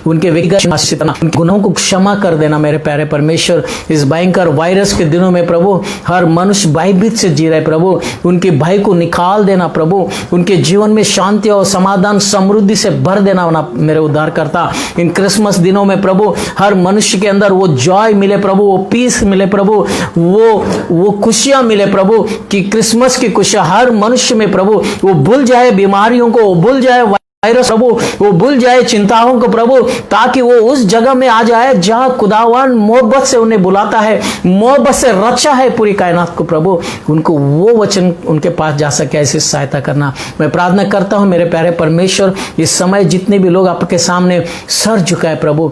उनके व्यक्तिगत उनके गुनाहों को क्षमा कर देना मेरे प्यारे परमेश्वर। इस भयंकर वायरस के दिनों में प्रभु हर मनुष्य भयभीत से जी रहे प्रभु, उनके भय को निकाल देना प्रभु, उनके जीवन में शांति और समाधान समृद्धि से भर देना मेरे उद्धारकर्ता। इन क्रिसमस दिनों में प्रभु हर मनुष्य के अंदर वो जॉय मिले प्रभु, वो पीस मिले प्रभु, वो खुशियां मिले प्रभु, कि क्रिसमस की खुशियां हर मनुष्य में प्रभु, वो भूल जाए बीमारियों को, वो भूल जाए वायरस प्रभु, वो भूल जाए चिंताओं को प्रभु, ताकि वो उस जगह में आ जाए जहां खुदावन मोहब्बत से उन्हें बुलाता है, मोहब्बत से रचा है पूरी कायनात को प्रभु, उनको वो वचन उनके पास जा सके, ऐसी सहायता करना मैं प्रार्थना करता हूं मेरे प्यारे परमेश्वर। इस समय जितने भी लोग आपके सामने सर झुकाए प्रभु,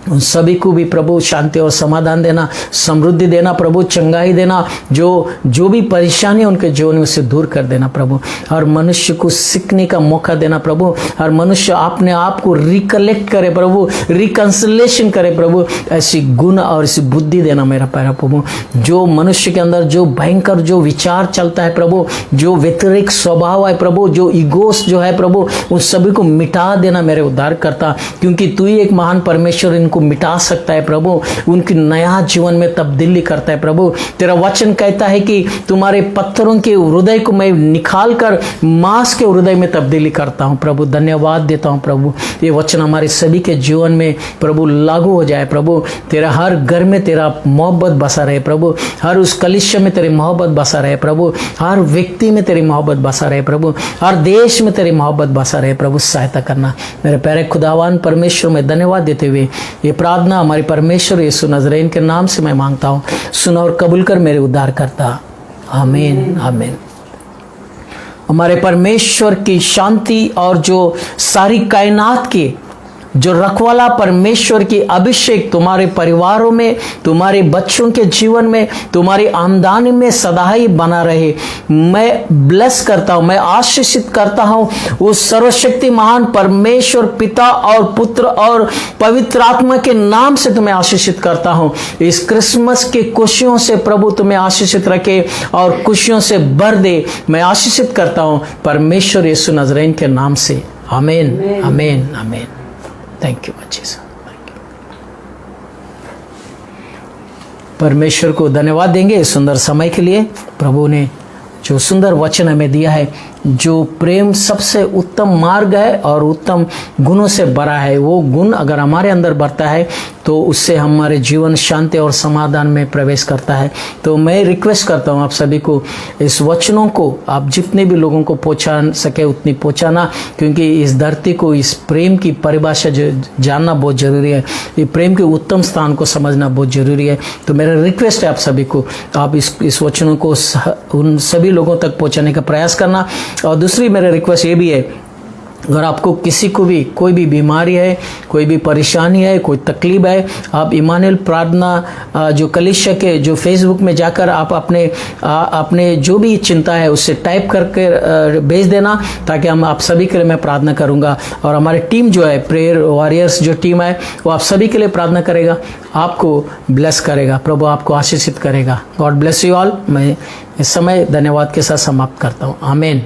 उन सभी को भी प्रभु शांति और समाधान देना, समृद्धि देना प्रभु, चंगाई देना, जो भी परेशानी उनके जीवन में से दूर कर देना प्रभु। हर मनुष्य को सीखने का मौका देना प्रभु, हर मनुष्य अपने आप को रिकलेक्ट करे प्रभु, रिकंसिलेशन करे प्रभु, ऐसी गुण और ऐसी बुद्धि देना मेरा प्यारा प्रभु। जो मनुष्य के अंदर जो भयंकर जो विचार चलता है प्रभु, जो व्यतिरिक्त स्वभाव है प्रभु, जो ईगोस जो है प्रभु, उन सभी को मिटा देना मेरे उद्धार करता, क्योंकि तू ही एक महान परमेश्वर इनको मिटा सकता है प्रभु, उनकी नया जीवन में तब्दीली करता है प्रभु। तेरा वचन कहता है कि तुम्हारे पत्थरों के हृदय को मैं निकाल कर मांस के हृदय में तब्दीली करता हूं प्रभु। धन्यवाद देता हूं प्रभु, ये वचन हमारे सभी के जीवन में प्रभु लागू हो जाए प्रभु। तेरा हर घर में तेरा मोहब्बत बसा रहे प्रभु, हर उस कलिसिया में तेरी मोहब्बत बसा रहे प्रभु, हर व्यक्ति में तेरी मोहब्बत बसा रहे प्रभु, हर देश में तेरी मोहब्बत बसा रहे प्रभु। सहायता करना मेरे प्यारे खुदावान परमेश्वर, में धन्यवाद देते हुए ये प्रार्थना हमारे परमेश्वर यीशु नजरेन के नाम से मैं मांगता हूँ, सुना और कबूल कर मेरे उद्धार करता। आमीन आमीन। हमारे परमेश्वर की शांति और जो सारी कायनात की जो रखवाला परमेश्वर की अभिषेक तुम्हारे परिवारों में, तुम्हारे बच्चों के जीवन में, तुम्हारी आमदनी में सदा ही बना रहे। मैं ब्लेस करता हूं, मैं आशीषित करता हूं उस सर्वशक्ति महान परमेश्वर पिता और पुत्र और पवित्र आत्मा के नाम से तुम्हें आशीषित करता हूं। इस क्रिसमस की खुशियों से प्रभु तुम्हें आशीषित रखे और खुशियों से भर दे। मैं आशीषित करता हूं परमेश्वर यीशु नजरेन के नाम से। आमीन आमीन आमीन। Thank you Jesus. परमेश्वर को धन्यवाद देंगे इस सुंदर समय के लिए। प्रभु ने जो सुंदर वचन हमें दिया है, जो प्रेम सबसे उत्तम मार्ग है और उत्तम गुणों से भरा है, वो गुण अगर हमारे अंदर बढ़ता है तो उससे हमारे जीवन शांति और समाधान में प्रवेश करता है। तो मैं रिक्वेस्ट करता हूँ आप सभी को, इस वचनों को आप जितने भी लोगों को पहुँचा सके उतनी पहुँचाना, क्योंकि इस धरती को इस प्रेम की परिभाषा जानना बहुत ज़रूरी है, ये प्रेम के उत्तम स्थान को समझना बहुत ज़रूरी है। तो मेरा रिक्वेस्ट है आप सभी को, आप इस वचनों को उन सभी लोगों तक पहुँचाने का प्रयास करना। और दूसरी मेरा रिक्वेस्ट ये भी है, अगर आपको किसी को भी कोई भी बीमारी है, कोई भी परेशानी है, कोई तकलीफ है, आप इमानुएल प्रार्थना जो कलीसिया के जो फेसबुक में जाकर आप अपने जो भी चिंता है उससे टाइप करके भेज देना, ताकि हम आप सभी के लिए मैं प्रार्थना करूंगा। और हमारी टीम जो है, प्रेयर वॉरियर्स जो टीम है, वो आप सभी के लिए प्रार्थना करेगा, आपको ब्लेस करेगा, प्रभु आपको आशीषित करेगा। God bless you all. मैं इस समय धन्यवाद के साथ समाप्त करता हूँ। आमीन।